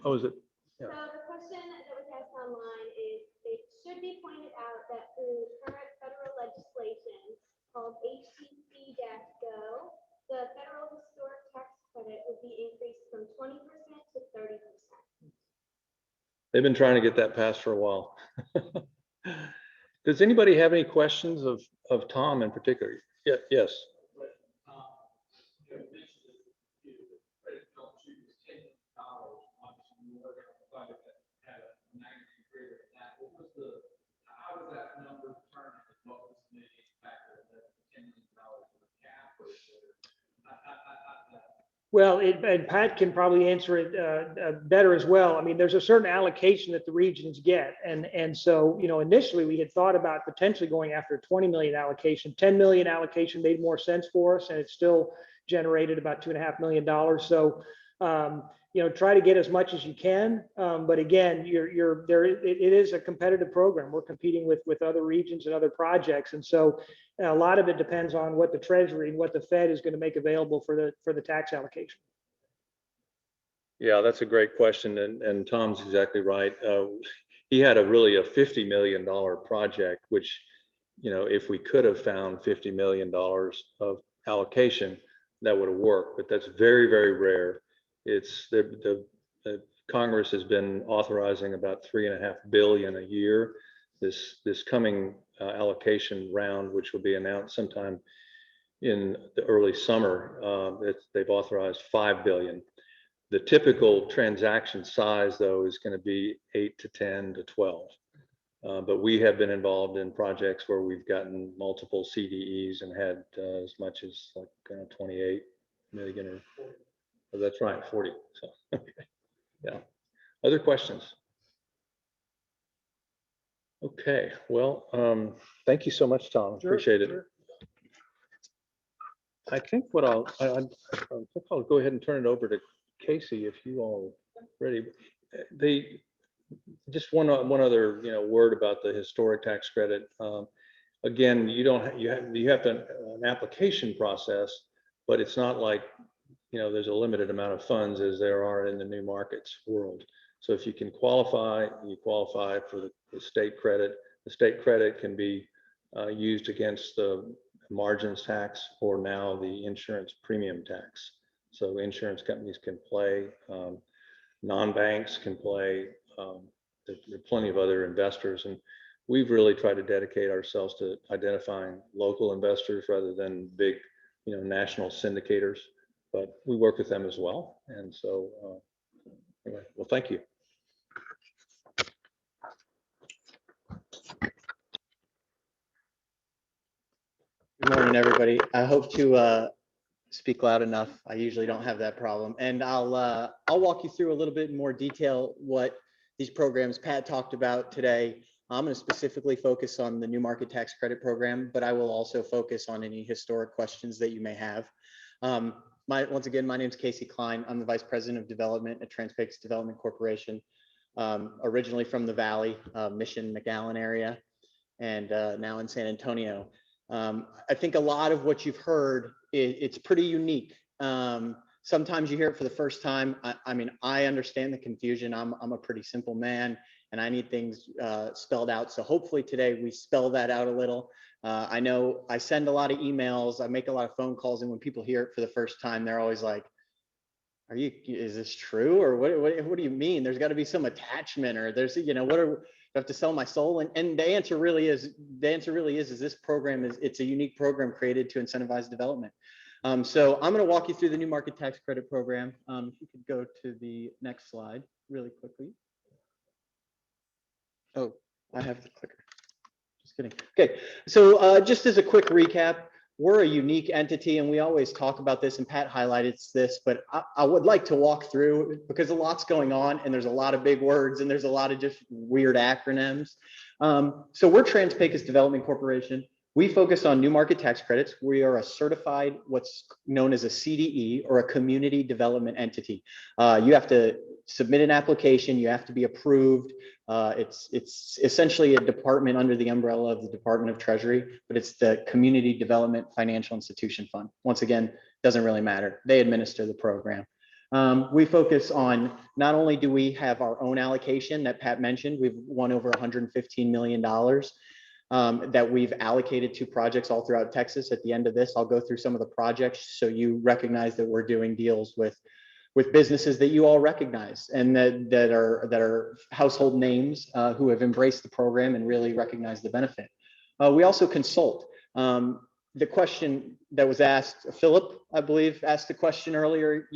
C: Oh, is it?
E: So the question that was asked online is, it should be pointed out that through current federal legislation called HTC-GO, the federal historic tax credit would be increased from 20% to 30%.
C: They've been trying to get that passed for a while. Does anybody have any questions of Tom in particular? Yeah, yes.
F: How was that number determined? What was the factor that $10 million was a cap?
D: Well, and Pat can probably answer it better as well. I mean, there's a certain allocation that the regions get. And so, initially we had thought about potentially going after a 20 million allocation. 10 million allocation made more sense for us, and it still generated about $2.5 million. So, try to get as much as you can. But again, it is a competitive program. We're competing with other regions and other projects. And so a lot of it depends on what the Treasury and what the Fed is going to make available for the tax allocation.
C: Yeah, that's a great question. And Tom's exactly right. He had really a $50 million project, which, if we could have found $50 million of allocation, that would have worked. But that's very, very rare. It's the Congress has been authorizing about $3.5 billion a year. This coming allocation round, which will be announced sometime in the early summer, they've authorized $5 billion. The typical transaction size, though, is going to be 8 to 10 to 12. But we have been involved in projects where we've gotten multiple CDEs and had as much as like 28 million or. Oh, that's right, 40. So, okay. Yeah. Other questions? Okay. Well, thank you so much, Tom.
D: Sure,
C: Appreciate it.
D: sure.
C: I think I think I'll go ahead and turn it over to Casey if you all ready. Just one other word about the historic tax credit. Again, you have an application process, but it's not like there's a limited amount of funds as there are in the new markets world. So if you can qualify, you qualify for the state credit. The state credit can be used against the margins tax or now the insurance premium tax. So insurance companies can play, non-banks can play. There are plenty of other investors, and we've really tried to dedicate ourselves to identifying local investors rather than big, national syndicators. But we work with them as well. And so, anyway, well, thank you.
G: Good morning, everybody. I hope to speak loud enough. I usually don't have that problem, and I'll walk you through a little bit more detail what these programs Pat talked about today. I'm going to specifically focus on the new market tax credit program, but I will also focus on any historic questions that you may have. Once again, my name is Casey Klein. I'm the Vice President of Development at TransPecos Development Corporation. Originally from the Valley, Mission, McAllen area, and now in San Antonio. I think a lot of what you've heard, it's pretty unique. Sometimes you hear it for the first time. I mean, I understand the confusion. I'm a pretty simple man, and I need things spelled out. So hopefully today we spell that out a little. I know I send a lot of emails. I make a lot of phone calls, and when people hear it for the first time, they're always like, is this true? Or what do you mean? There's got to be some attachment, or there's, I have to sell my soul. And the answer really is this program it's a unique program created to incentivize development. So I'm going to walk you through the new market tax credit program. If you could go to the next slide really quickly. Oh, I have the clicker. Just kidding. Okay, so just as a quick recap, we're a unique entity, and we always talk about this, and Pat highlighted this, but I would like to walk through because a lot's going on, and there's a lot of big words, and there's a lot of just weird acronyms. So we're TransPecos Development Corporation. We focus on new market tax credits. We are a certified, what's known as a CDE, or a community development entity. You have to submit an application, you have to be approved. It's essentially a department under the umbrella of the Department of Treasury, but it's the Community Development Financial Institution Fund. Once again, doesn't really matter. They administer the program. We focus on, not only do we have our own allocation that Pat mentioned, we've won over $115 million that we've allocated to projects all throughout Texas. At the end of this, I'll go through some of the projects so you recognize that we're doing deals with businesses that you all recognize and that are household names who have embraced the program and really recognize the benefit. We also consult. The question that was asked, Philip, I believe, asked the question earlier,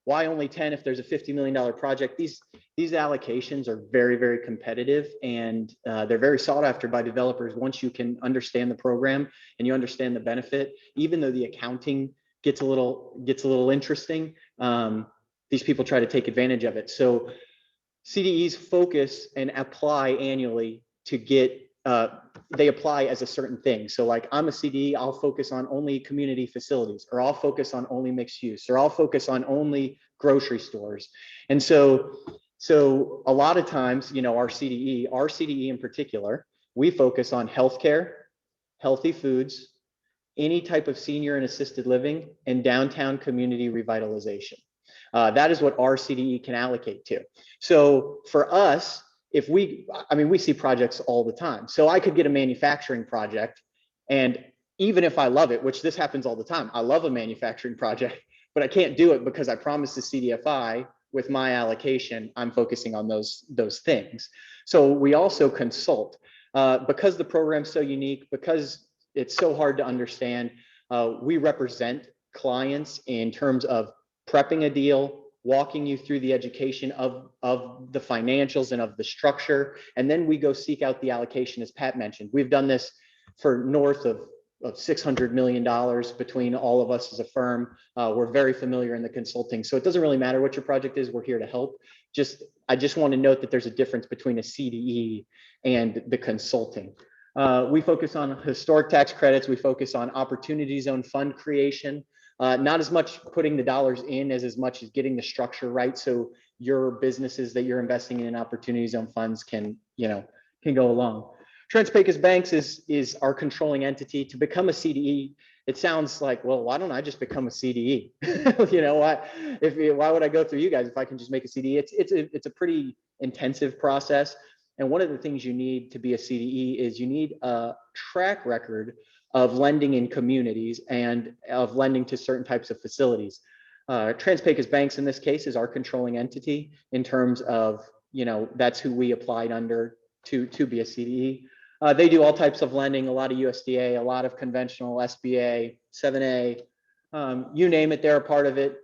G: why only 10 if there's a $50 million project? These allocations are very, very competitive, and they're very sought after by developers. Once you can understand the program and you understand the benefit, even though the accounting gets a little interesting, these people try to take advantage of it. So CDEs focus and apply annually to get, they apply as a certain thing. So like, I'm a CDE, I'll focus on only community facilities, or I'll focus on only mixed use, or I'll focus on only grocery stores. And so a lot of times, our CDE in particular, we focus on healthcare, healthy foods, any type of senior and assisted living, and downtown community revitalization. That is what our CDE can allocate to. So for us, we see projects all the time. So I could get a manufacturing project, and even if I love it, which this happens all the time, I love a manufacturing project, but I can't do it because I promised the CDFI with my allocation, I'm focusing on those things. So we also consult. Because the program's so unique, because it's so hard to understand, we represent clients in terms of prepping a deal, walking you through the education of the financials and of the structure, and then we go seek out the allocation, as Pat mentioned. We've done this for north of $600 million between all of us as a firm. We're very familiar in the consulting, so it doesn't really matter what your project is, we're here to help. I just want to note that there's a difference between a CDE and the consulting. We focus on historic tax credits. We focus on opportunity zone fund creation. Not as much putting the dollars in as much as getting the structure right, so your businesses that you're investing in opportunity zone funds can go along. TransPecos Banks is our controlling entity. To become a CDE, it sounds like, well, why don't I just become a CDE? You know, why would I go through you guys if I can just make a CDE? It's a pretty intensive process. And one of the things you need to be a CDE is you need a track record of lending in communities and of lending to certain types of facilities. TransPecos Banks in this case is our controlling entity in terms of, you know, that's who we applied under to be a CDE. They do all types of lending, a lot of USDA, a lot of conventional SBA, 7A, you name it, they're a part of it.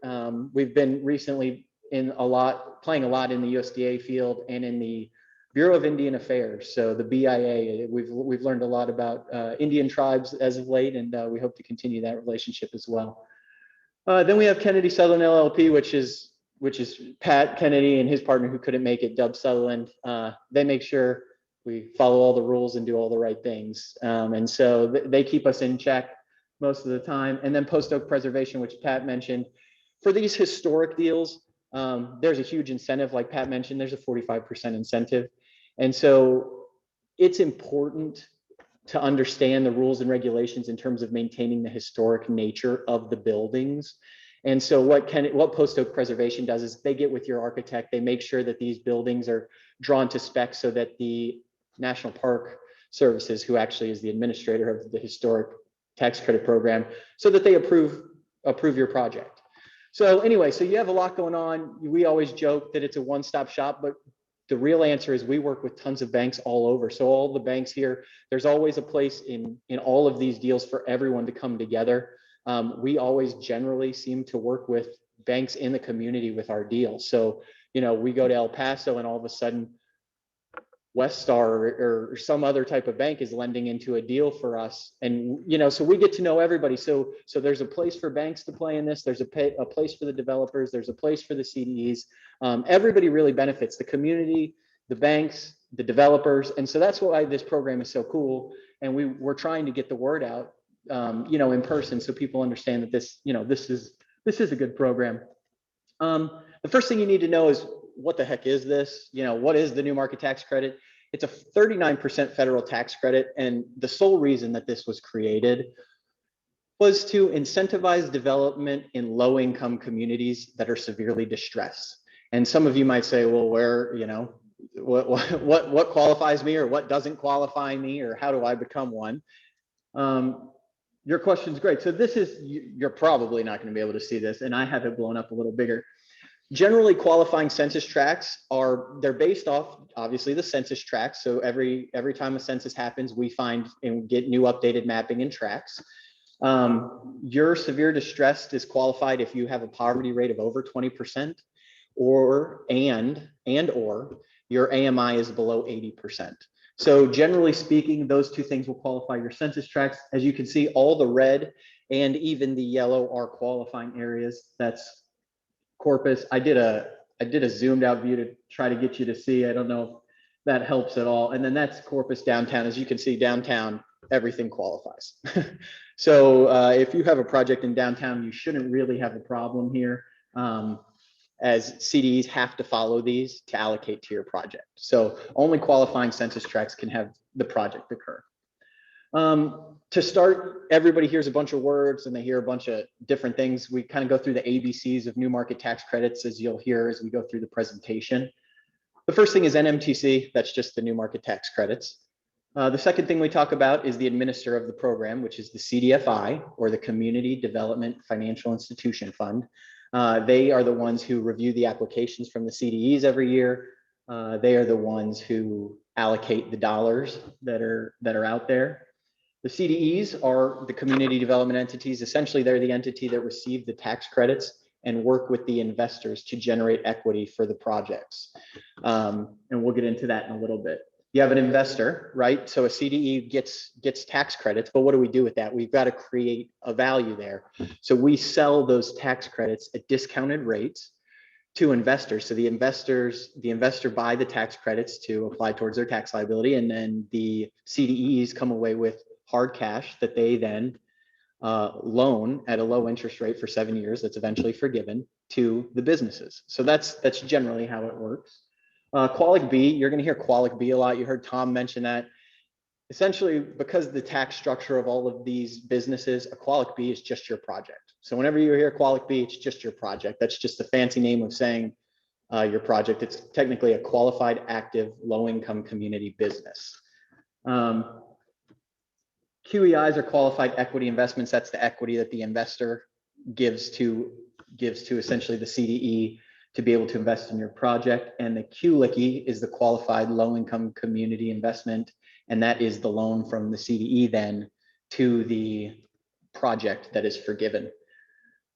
G: We've been recently playing a lot in the USDA field and in the Bureau of Indian Affairs. So the BIA, we've learned a lot about Indian tribes as of late, and we hope to continue that relationship as well. Then we have Kennedy Sutherland LLP, which is Pat Kennedy and his partner who couldn't make it, Dub Sutherland. They make sure we follow all the rules and do all the right things. And so they keep us in check most of the time. And then Post Oak Preservation, which Pat mentioned. For these historic deals, there's a huge incentive, like Pat mentioned, there's a 45% incentive. And so it's important to understand the rules and regulations in terms of maintaining the historic nature of the buildings. And so what Post Oak Preservation does is they get with your architect, they make sure that these buildings are drawn to spec so that the National Park Services, who actually is the administrator of the historic tax credit program, so that they approve your project. So anyway, so you have a lot going on. We always joke that it's a one-stop shop, but the real answer is we work with tons of banks all over. So all the banks here, there's always a place in all of these deals for everyone to come together. We always generally seem to work with banks in the community with our deals. So, you know, we go to El Paso and all of a sudden Westar or some other type of bank is lending into a deal for us. And, you know, so we get to know everybody. So there's a place for banks to play in this. There's a place for the developers. There's a place for the CDEs. Everybody really benefits, the community, the banks, the developers. And so that's why this program is so cool. And we're trying to get the word out, you know, in person, so people understand that this, you know, this is a good program. The first thing you need to know is, what the heck is this? You know, what is the new market tax credit? It's a 39% federal tax credit. And the sole reason that this was created was to incentivize development in low income communities that are severely distressed. And some of you might say, well, where, you know, what qualifies me, or what doesn't qualify me, or how do I become one? Your question's great. So this is, you're probably not going to be able to see this, and I have it blown up a little bigger. Generally, qualifying census tracts they're based off, obviously, the census tracts. So every time a census happens, we find and get new updated mapping and tracts. Your severe distress is qualified if you have a poverty rate of over 20%, or your AMI is below 80%. So generally speaking, those two things will qualify your census tracts. As you can see, all the red and even the yellow are qualifying areas. That's Corpus. I did a zoomed out view to try to get you to see. I don't know if that helps at all. And then that's Corpus downtown. As you can see, downtown, everything qualifies. So if you have a project in downtown, you shouldn't really have a problem here, as CDEs have to follow these to allocate to your project. So only qualifying census tracts can have the project occur. To start, everybody hears a bunch of words and they hear a bunch of different things. We kind of go through the ABCs of new market tax credits, as you'll hear as we go through the presentation. The first thing is NMTC. That's just the new market tax credits. The second thing we talk about is the administrator of the program, which is the CDFI, or the Community Development Financial Institution Fund. They are the ones who review the applications from the CDEs every year. They are the ones who allocate the dollars that are out there. The CDEs are the community development entities. Essentially, they're the entity that receive the tax credits and work with the investors to generate equity for the projects. And we'll get into that in a little bit. You have an investor, right? So a CDE gets tax credits, but what do we do with that? We've got to create a value there. So we sell those tax credits at discounted rates to investors. So the investor buy the tax credits to apply towards their tax liability, and then the CDEs come away with hard cash that they then loan at a low interest rate for 7 years. That's eventually forgiven to the businesses. So that's generally how it works. Qualic B, you're going to hear Qualic B a lot. You heard Tom mention that. essentially, because the tax structure of all of these businesses, a Qualic B is just your project. So whenever you hear Qualic B, it's just your project. That's just a fancy name of saying your project. It's technically a qualified active low-income community business. QEIs are qualified equity investments. That's the equity that the investor gives to essentially the CDE to be able to invest in your project. And the QLICI is the qualified low-income community investment. And that is the loan from the CDE then to the project that is forgiven.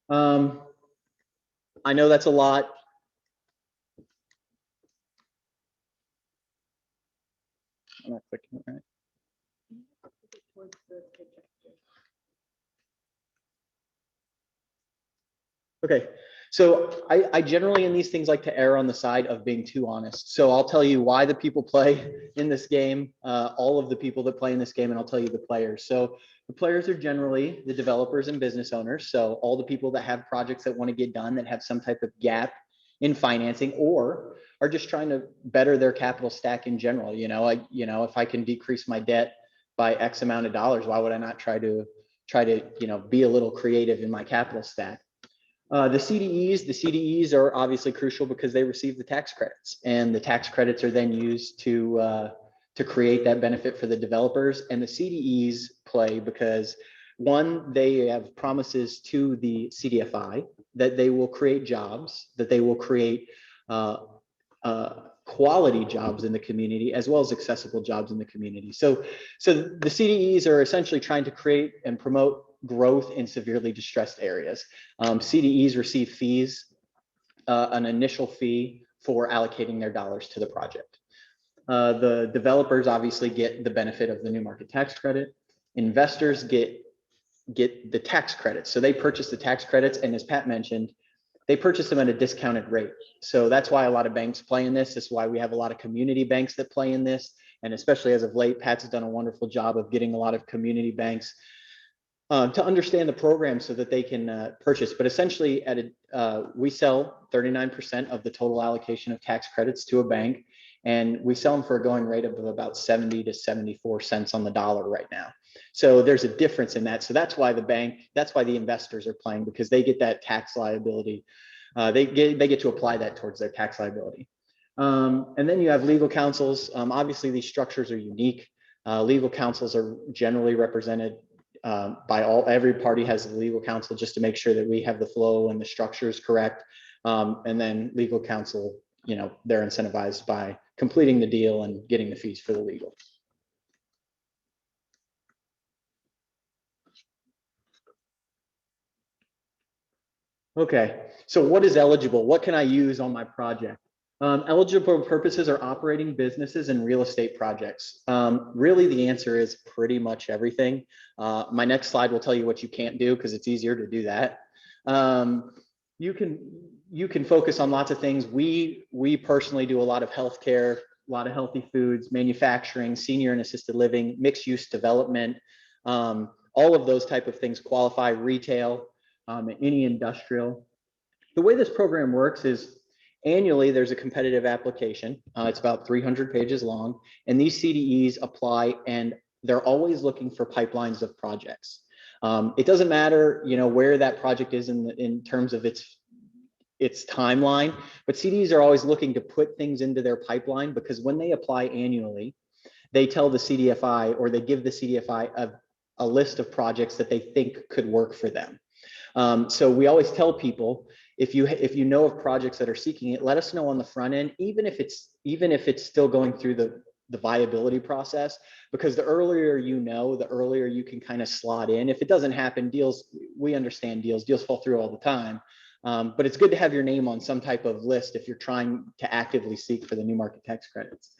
G: I know that's a lot. I'm not clicking it right. Okay, so I generally in these things like to err on the side of being too honest. So I'll tell you why the people play in this game, all of the people that play in this game, and I'll tell you the players. So the players are generally the developers and business owners. So all the people that have projects that want to get done that have some type of gap in financing or are just trying to better their capital stack in general. If I can decrease my debt by X amount of dollars, why would I not try to be a little creative in my capital stack? The CDEs are obviously crucial because they receive the tax credits, and the tax credits are then used to create that benefit for the developers. And the CDEs play because one, they have promises to the CDFI that they will create jobs, that they will create quality jobs in the community as well as accessible jobs in the community. So the CDEs are essentially trying to create and promote growth in severely distressed areas. CDEs receive fees, an initial fee for allocating their dollars to the project. The developers obviously get the benefit of the new market tax credit. Investors get the tax credits. So they purchase the tax credits, and as Pat mentioned, they purchase them at a discounted rate. So that's why a lot of banks play in this. That's why we have a lot of community banks that play in this. And especially as of late, Pat's done a wonderful job of getting a lot of community banks to understand the program so that they can purchase. But essentially, we sell 39% of the total allocation of tax credits to a bank, and we sell them for a going rate of about 70 to 74 cents on the dollar right now. So there's a difference in that. So that's why the investors are playing, because they get that tax liability. They get to apply that towards their tax liability. And then you have legal counsels. Obviously, these structures are unique. Legal counsels are generally represented by every party has a legal counsel just to make sure that we have the flow and the structure is correct. And then legal counsel, they're incentivized by completing the deal and getting the fees for the legal. Okay, so what is eligible? What can I use on my project? Eligible purposes are operating businesses and real estate projects. Really, the answer is pretty much everything. My next slide will tell you what you can't do because it's easier to do that. You can focus on lots of things. We personally do a lot of healthcare, a lot of healthy foods, manufacturing, senior and assisted living, mixed use development. All of those type of things qualify. Retail, any industrial. The way this program works is annually there's a competitive application. It's about 300 pages long, and these CDEs apply, and they're always looking for pipelines of projects. It doesn't matter, where that project is in terms of its timeline, but CDEs are always looking to put things into their pipeline, because when they apply annually, they tell the CDFI, or they give the CDFI a list of projects that they think could work for them. So we always tell people, if you know of projects that are seeking it, let us know on the front end, even if it's still going through the viability process, because the earlier the earlier you can kind of slot in. If it doesn't happen, we understand deals fall through all the time. But it's good to have your name on some type of list if you're trying to actively seek for the new market tax credits.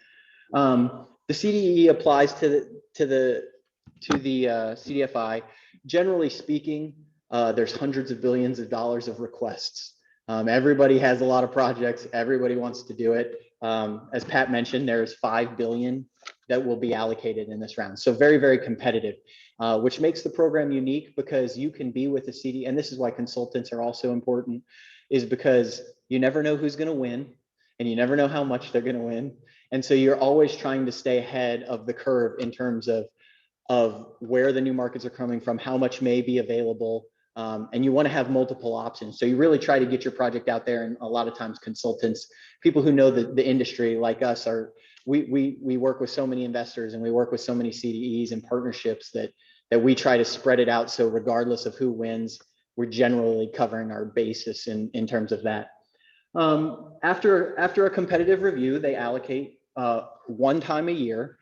G: The CDE applies to the CDFI. Generally speaking, there's hundreds of billions of dollars of requests. Everybody has a lot of projects. Everybody wants to do it. As Pat mentioned, there's 5 billion that will be allocated in this round. So very, very competitive, which makes the program unique, because you can be with a CDE, and this is why consultants are also important, is because you never know who's going to win, and you never know how much they're going to win. And so you're always trying to stay ahead of the curve in terms of where the new markets are coming from, how much may be available, and you want to have multiple options. So you really try to get your project out there. And a lot of times consultants, people who know the industry like us we work with so many investors and we work with so many CDEs and partnerships that we try to spread it out. So regardless of who wins, we're generally covering our basis in terms of that. After a competitive review, they allocate one time a year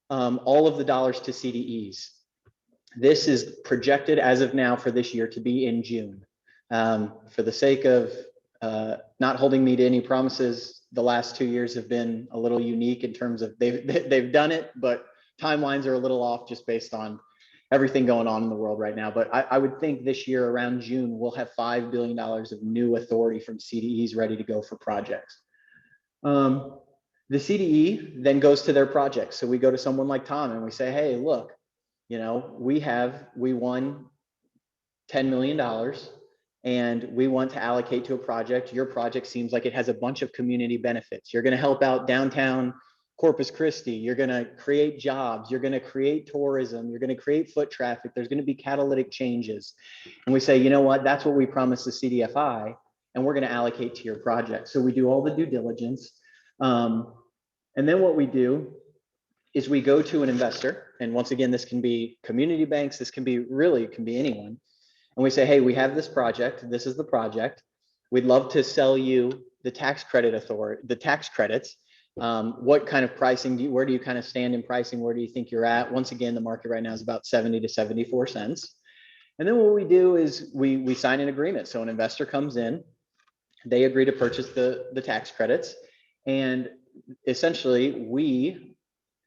G: all of the dollars to CDEs. This is projected as of now for this year to be in June. For the sake of not holding me to any promises, the last 2 years have been a little unique in terms of they've done it, but timelines are a little off just based on everything going on in the world right now. But I would think this year around June, we'll have $5 billion of new authority from CDEs ready to go for projects. The CDE then goes to their project. So we go to someone like Tom and we say, hey, look, you know, we won $10 million and we want to allocate to a project. Your project seems like it has a bunch of community benefits. You're going to help out downtown Corpus Christi. You're going to create jobs. You're going to create tourism. You're going to create foot traffic. There's going to be catalytic changes. And we say, you know what, that's what we promised the CDFI, and we're going to allocate to your project. So we do all the due diligence. And then what we do is we go to an investor. And once again, this can be community banks. This can be anyone. And we say, hey, we have this project. This is the project. We'd love to sell you the tax credits. What kind of pricing where do you kind of stand in pricing? Where do you think you're at? Once again, the market right now is about 70 to 74 cents. And then what we do is we sign an agreement. So an investor comes in, they agree to purchase the tax credits, and essentially we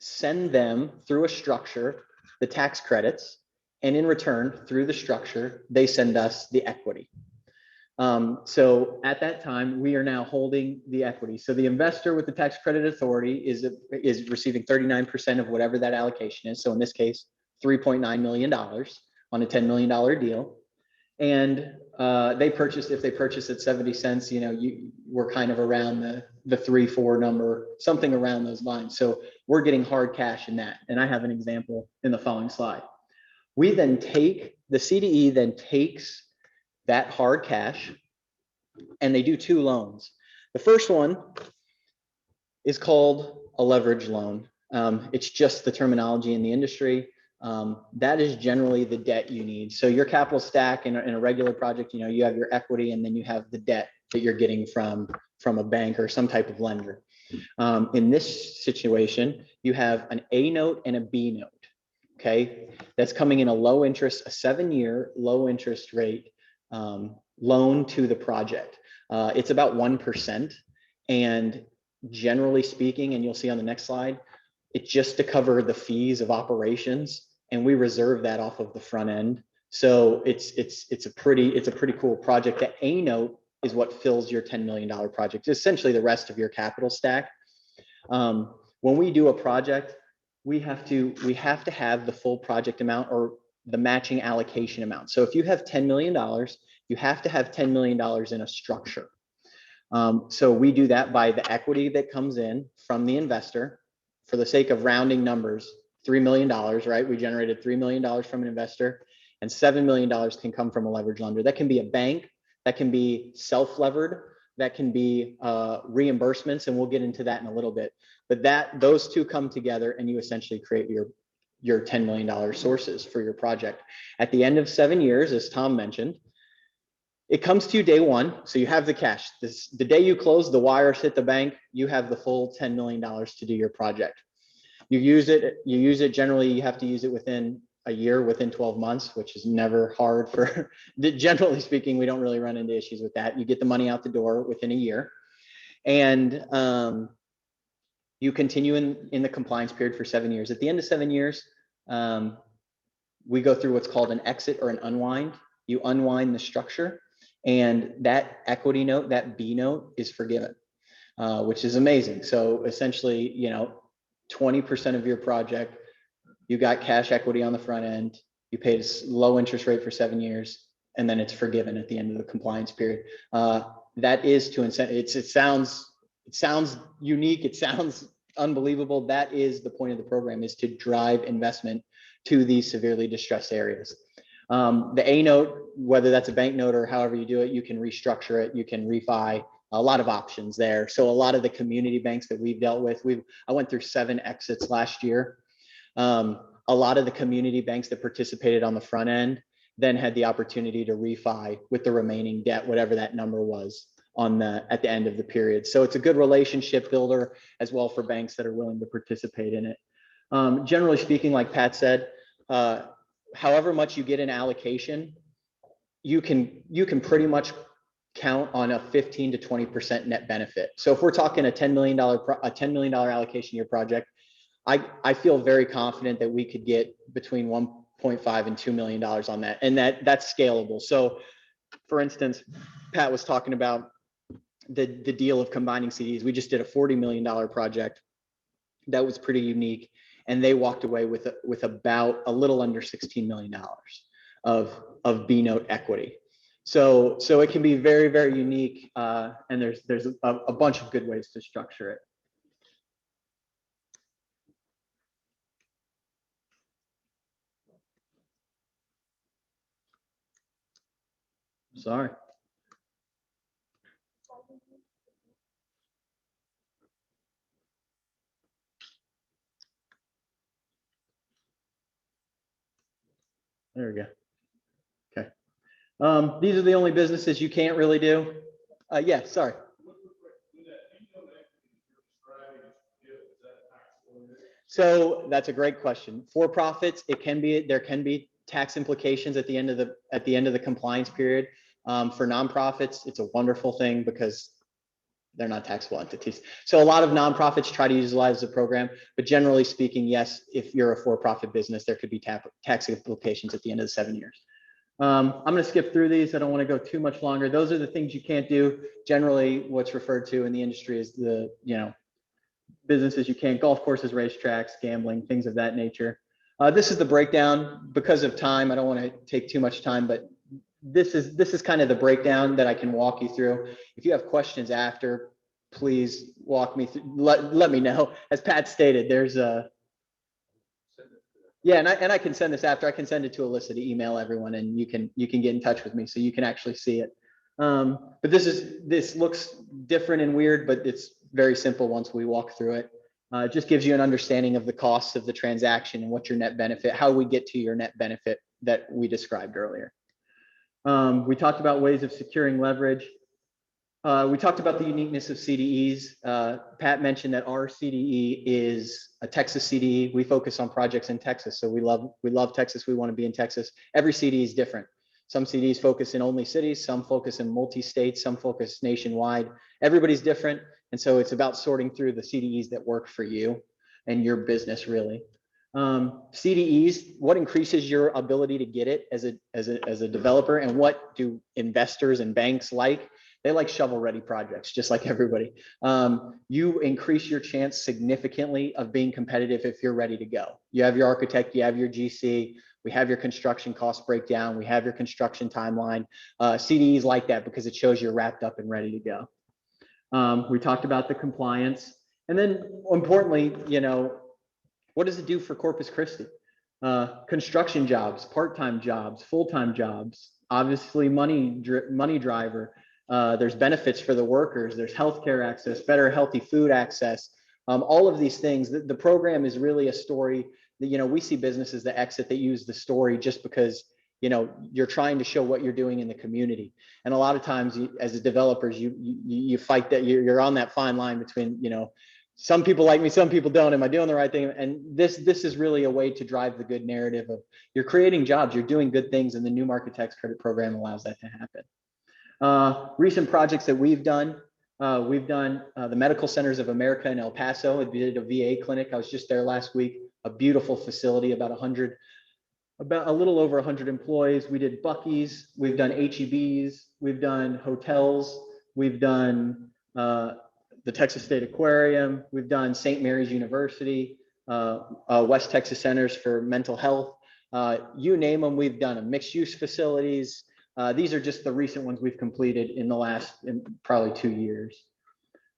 G: send them through a structure the tax credits, and in return through the structure they send us the equity. So at that time we are now holding the equity. So the investor with the tax credit authority is receiving 39% of whatever that allocation is. So in this case, $3.9 million on a $10 million deal. And if they purchase at 70 cents, you know, we're kind of around the 3-4 number, something around those lines. So we're getting hard cash in that. And I have an example in the following slide. We then the CDE then takes that hard cash and they do 2 loans. The first one is called a leverage loan. It's just the terminology in the industry. That is generally the debt you need. So your capital stack in a regular project, you know, you have your equity and then you have the debt that you're getting from a bank or some type of lender. In this situation, you have an A note and a B note. Okay, that's coming in a low interest, a 7-year low interest rate loan to the project. It's about 1%, and generally speaking, and you'll see on the next slide, it's just to cover the fees of operations, and we reserve that off of the front end. So it's a pretty cool project. The A note is what fills your $10 million project, essentially the rest of your capital stack. When we do a project, we have to have the full project amount or the matching allocation amount. So if you have $10 million, you have to have $10 million in a structure. So we do that by the equity that comes in from the investor. For the sake of rounding numbers, $3 million, right? We generated $3 million from an investor, and $7 million can come from a leverage lender. That can be a bank, that can be self-levered, that can be reimbursements, and we'll get into that in a little bit. But those two come together and you essentially create your $10 million sources for your project. At the end of 7 years, as Tom mentioned, it comes to you day one. So you have the cash. The day you close, the wires hit the bank, you have the full $10 million to do your project. You use it, generally you have to use it within a year, within 12 months, which is never hard for, generally speaking, we don't really run into issues with that. You get the money out the door within a year, and you continue in the compliance period for 7 years. At the end of 7 years, we go through what's called an exit or an unwind. You unwind the structure, and that equity note, that B note, is forgiven, which is amazing. So essentially, you know, 20% of your project, you got cash equity on the front end, you paid a low interest rate for 7 years, and then it's forgiven at the end of the compliance period. That is to incent. It sounds it sounds unique, it sounds unbelievable. That is the point of the program, is to drive investment to these severely distressed areas. The A note, whether that's a bank note or however you do it, you can restructure it, you can refi, a lot of options there. So a lot of the community banks that we've dealt with, I went through 7 exits last year. A lot of the community banks that participated on the front end then had the opportunity to refi with the remaining debt, whatever that number was at the end of the period. So it's a good relationship builder as well for banks that are willing to participate in it. Generally speaking, like Pat said, however much you get in allocation, you can pretty much count on a 15 to 20% net benefit. So if we're talking a $10 million allocation year project, I feel very confident that we could get between 1.5 and $2 million on that, and that's scalable. So for instance, Pat was talking about the deal of combining CDs. We just did a $40 million project that was pretty unique, and they walked away with about a little under $16 million of B note equity. So it can be very, very unique, and there's a bunch of good ways to structure it. Sorry. There we go. Okay. These are the only businesses you can't really do. Yeah, sorry. So that's a great question. For profits, there can be tax implications at the end of the compliance period. For nonprofits, it's a wonderful thing because they're not taxable entities. So a lot of nonprofits try to utilize the program, but generally speaking, yes, if you're a for-profit business, there could be tax implications at the end of the 7 years. I'm going to skip through these. I don't want to go too much longer. Those are the things you can't do. Generally, what's referred to in the industry is the, businesses you can't: golf courses, racetracks, gambling, things of that nature. This is the breakdown. Because of time, I don't want to take too much time, but this is kind of the breakdown that I can walk you through. If you have questions after, please walk me through. Let me know. As Pat stated, there's a and I can send this after. I can send it to Alyssa to email everyone, and you can get in touch with me so you can actually see it. But this looks different and weird, but it's very simple once we walk through it. It just gives you an understanding of the costs of the transaction and what your net benefit, how we get to your net benefit that we described earlier. We talked about ways of securing leverage. We talked about the uniqueness of CDEs. Pat mentioned that our CDE is a Texas CDE. We focus on projects in Texas, so we love Texas. We want to be in Texas. Every CDE is different. Some CDs focus in only cities, some focus in multi-states, some focus nationwide. Everybody's different, and so it's about sorting through the CDEs that work for you and your business, really. CDEs, what increases your ability to get it as a developer, and what do investors and banks like? They like shovel-ready projects, just like everybody. You increase your chance significantly of being competitive if you're ready to go. You have your architect, you have your GC, we have your construction cost breakdown, we have your construction timeline. CDEs like that because it shows you're wrapped up and ready to go. We talked about the compliance, and then importantly, what does it do for Corpus Christi? Construction jobs, part-time jobs, full-time jobs, obviously money driver. There's benefits for the workers. There's healthcare access, better healthy food access. All of these things. The program is really a story that, we see businesses that exit that use the story just because, you're trying to show what you're doing in the community. And a lot of times, as developers, you fight that. You're on that fine line between, some people like me, some people don't. Am I doing the right thing? And this is really a way to drive the good narrative of you're creating jobs, you're doing good things, and the New Market Tax Credit Program allows that to happen. Recent projects that we've done the Medical Centers of America in El Paso. We did a VA clinic. I was just there last week. A beautiful facility, about a little over 100 employees. We did Buc-ee's. We've done HEBs. We've done hotels. We've done the Texas State Aquarium. We've done St. Mary's University, West Texas Centers for Mental Health. You name them, we've done them. Mixed use facilities. These are just the recent ones we've completed in the last probably 2 years.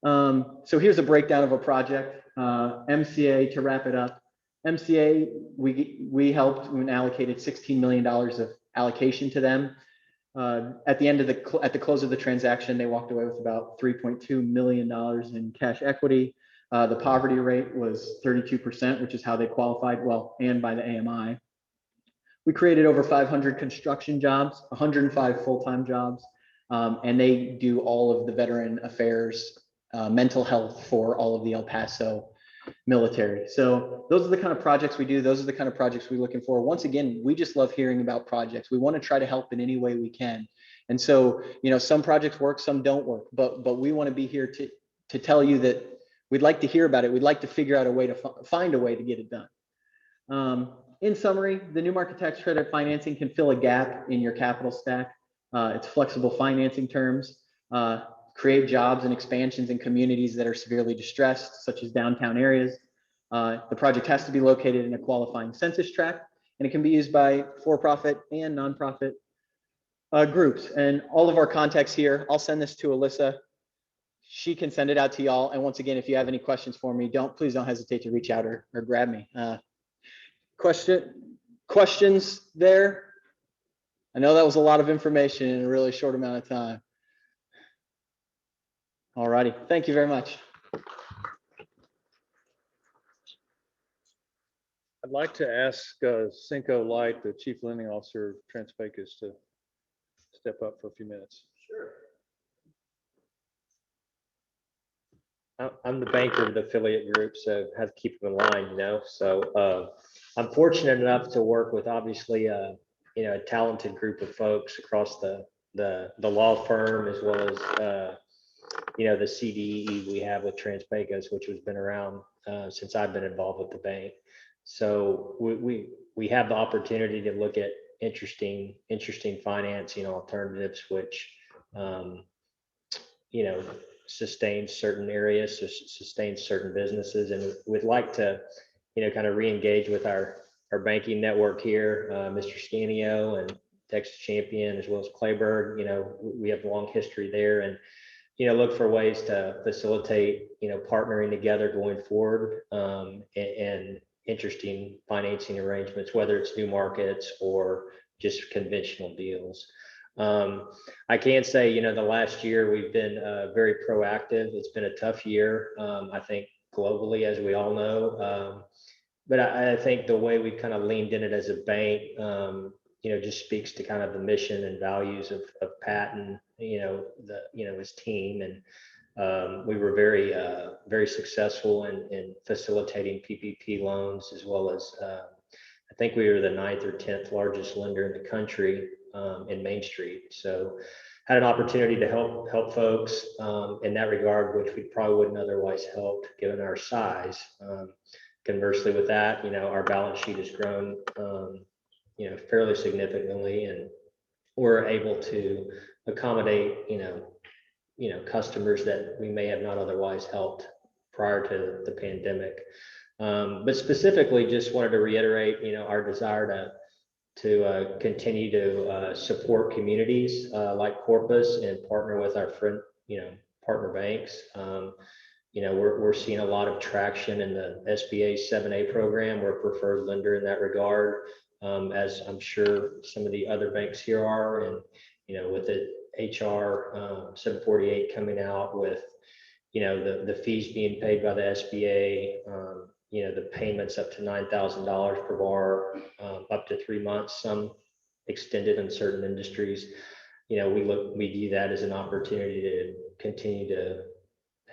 G: So here's a breakdown of a project. MCA, to wrap it up. MCA, we helped and allocated $16 million of allocation to them. At the close of the transaction, they walked away with about $3.2 million in cash equity. The poverty rate was 32%, which is how they qualified, well, and by the AMI. We created over 500 construction jobs, 105 full-time jobs, and they do all of the veteran affairs, mental health for all of the El Paso military. So those are the kind of projects we do. Those are the kind of projects we're looking for. Once again, we just love hearing about projects. We want to try to help in any way we can. And so, some projects work, some don't work, but we want to be here to tell you that we'd like to hear about it. We'd like to figure out a way to find a way to get it done. In summary, the new market tax credit financing can fill a gap in your capital stack. It's flexible financing terms, create jobs and expansions in communities that are severely distressed, such as downtown areas. The project has to be located in a qualifying census tract, and it can be used by for-profit and nonprofit groups. And all of our contacts here, I'll send this to Alyssa. She can send it out to y'all. And once again, if you have any questions for me, please don't hesitate to reach out or grab me. Questions there? I know that was a lot of information in a really short amount of time. All righty, thank you very much.
C: I'd like to ask Cinco Light, the Chief Lending Officer of TransPecos, to step up for a few minutes.
H: I'm the banker of the affiliate group, so have to keep them in line, So I'm fortunate enough to work with obviously a talented group of folks across the law firm, as well as the CDE we have with TransPecos, which has been around since I've been involved with the bank. So we have the opportunity to look at interesting financing alternatives, which sustain certain areas, sustain certain businesses, and we'd like to kind of re-engage with our banking network here, Mr. Scanio and Texas Champion, as well as Clayburg. We have a long history there, and look for ways to facilitate partnering together going forward, and interesting financing arrangements, whether it's new markets or just conventional deals. I can say, the last year we've been very proactive. It's been a tough year, I think globally, as we all know. But I think the way we kind of leaned in it as a bank, just speaks to kind of the mission and values of Pat and, his team. And we were very successful in facilitating PPP loans, as well as I think we were the 9th or 10th largest lender in the country in Main Street. So had an opportunity to help folks in that regard, which we probably wouldn't otherwise help given our size. Conversely with that, our balance sheet has grown, fairly significantly, and we're able to accommodate, customers that we may have not otherwise helped prior to the pandemic. But specifically, just wanted to reiterate, our desire to continue to support communities like Corpus and partner with our partner banks. We're seeing a lot of traction in the SBA 7A program. We're a preferred lender in that regard, as I'm sure some of the other banks here are. And, with the HR 748 coming out with, the fees being paid by the SBA, the payments up to $9,000 per bar, up to 3 months, some extended in certain industries. We view that as an opportunity to continue to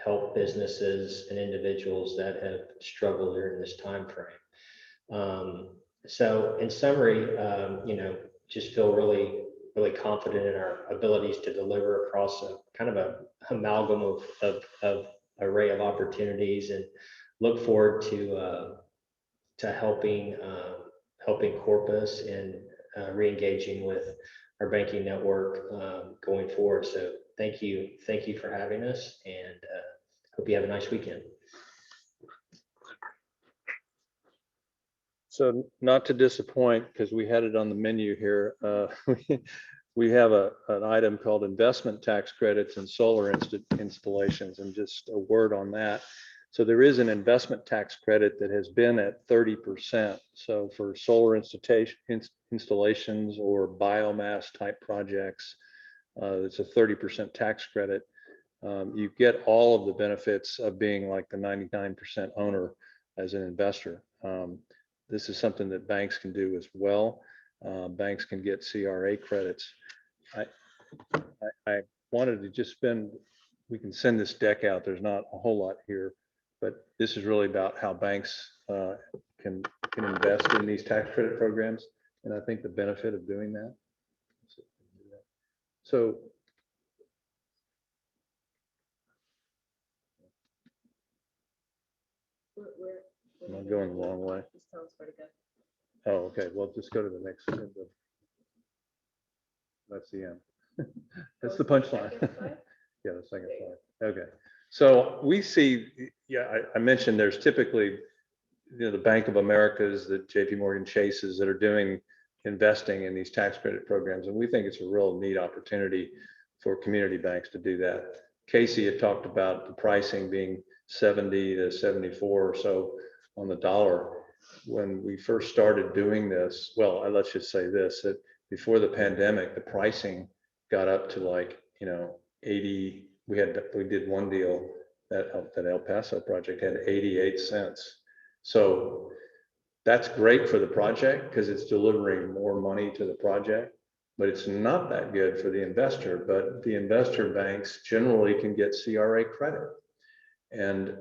H: help businesses and individuals that have struggled during this time frame. So in summary, just feel really confident in our abilities to deliver across a kind of a amalgam of array of opportunities, and look forward to helping Corpus and re-engaging with our banking network going forward. So thank you for having us, and hope you have a nice weekend.
C: So not to disappoint, because we had it on the menu here, we have an item called investment tax credits and solar installations, and just a word on that. So there is an investment tax credit that has been at 30%. So for solar installations or biomass type projects, it's a 30% tax credit. You get all of the benefits of being like the 99% owner as an investor. This is something that banks can do as well. Banks can get CRA credits. I wanted to just we can send this deck out. There's not a whole lot here, but this is really about how banks can invest in these tax credit programs. And I think the benefit of doing that. So am I going the wrong way? Oh, okay. Well, just go to the next. That's the end. That's the punchline. Yeah, the second slide. Okay. So we see, yeah, I mentioned there's typically, the Bank of Americas, the JP Morgan Chases that are doing investing in these tax credit programs. And we think it's a real neat opportunity for community banks to do that. Casey had talked about the pricing being 70 to 74 or so on the dollar. When we first started doing this, well, let's just say this, that before the pandemic, the pricing got up to like, 80, we did one deal that El Paso project had 88 cents. So that's great for the project because it's delivering more money to the project, but it's not that good for the investor. But the investor banks generally can get CRA credit. And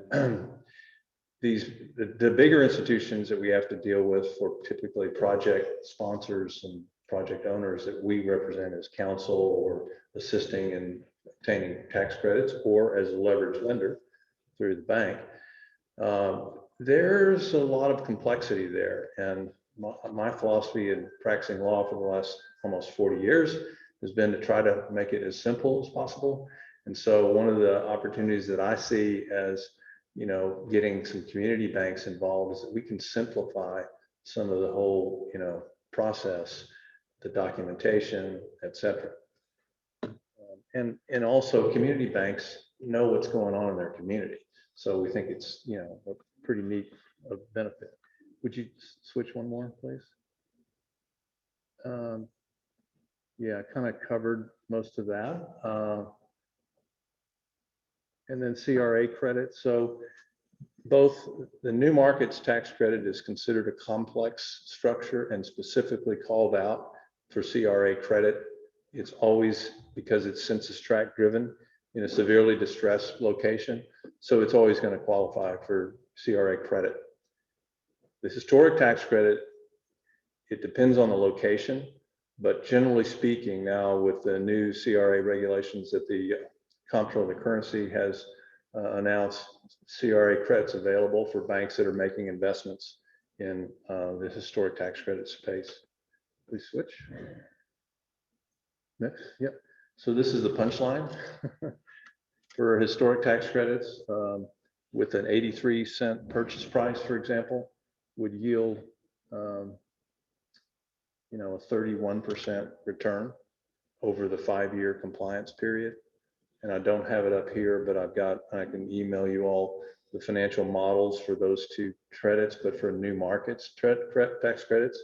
C: the bigger institutions that we have to deal with for typically project sponsors and project owners that we represent as counsel or assisting in obtaining tax credits or as a leverage lender through the bank, there's a lot of complexity there. And my philosophy in practicing law for the last almost 40 years has been to try to make it as simple as possible. And so one of the opportunities that I see as, getting some community banks involved is that we can simplify some of the whole, process, the documentation, et cetera. And also community banks know what's going on in their community. So we think it's, a pretty neat benefit. Would you switch one more, please? Yeah, I kind of covered most of that. And then CRA credit. So both the new markets tax credit is considered a complex structure and specifically called out for CRA credit. It's always, because it's census tract driven in a severely distressed location. So it's always going to qualify for CRA credit. The historic tax credit, it depends on the location, but generally speaking, now with the new CRA regulations that the Comptroller of the Currency has announced, CRA credits available for banks that are making investments in the historic tax credit space. Please switch. Next, yep. So this is the punchline for historic tax credits with an 83-cent purchase price, for example, would yield, a 31% return over the 5-year compliance period. And I don't have it up here, but I can email you all the financial models for those two credits. But for new markets tax credits,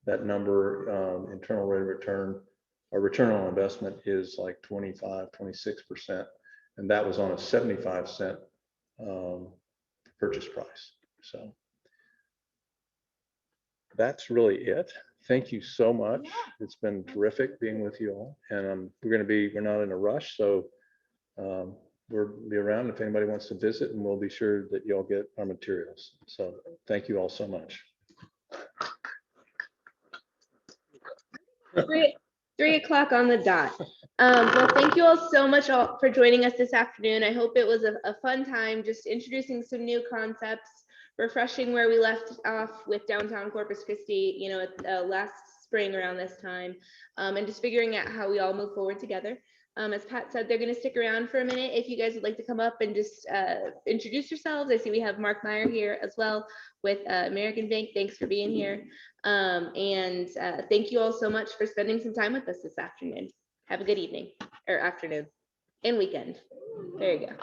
C: that number, internal rate of return or return on investment is like 25, 26%. And that was on a 75-cent purchase price. So that's really it. Thank you so much. Yeah. It's been terrific being with you all. And we're not in a rush. So we'll be around if anybody wants to visit, and we'll be sure that you'll get our materials. So thank you all so much.
A: 3 o'clock on the dot. Well, thank you all so much for joining us this afternoon. I hope it was a fun time, just introducing some new concepts, refreshing where we left off with Downtown Corpus Christi, last spring around this time, and just figuring out how we all move forward together. As Pat said, they're going to stick around for a minute. If you guys would like to come up and just introduce yourselves. I see we have Mark Meyer here as well with American Bank. Thanks for being here. And thank you all so much for spending some time with us this afternoon. Have a good evening or afternoon and weekend. There you go.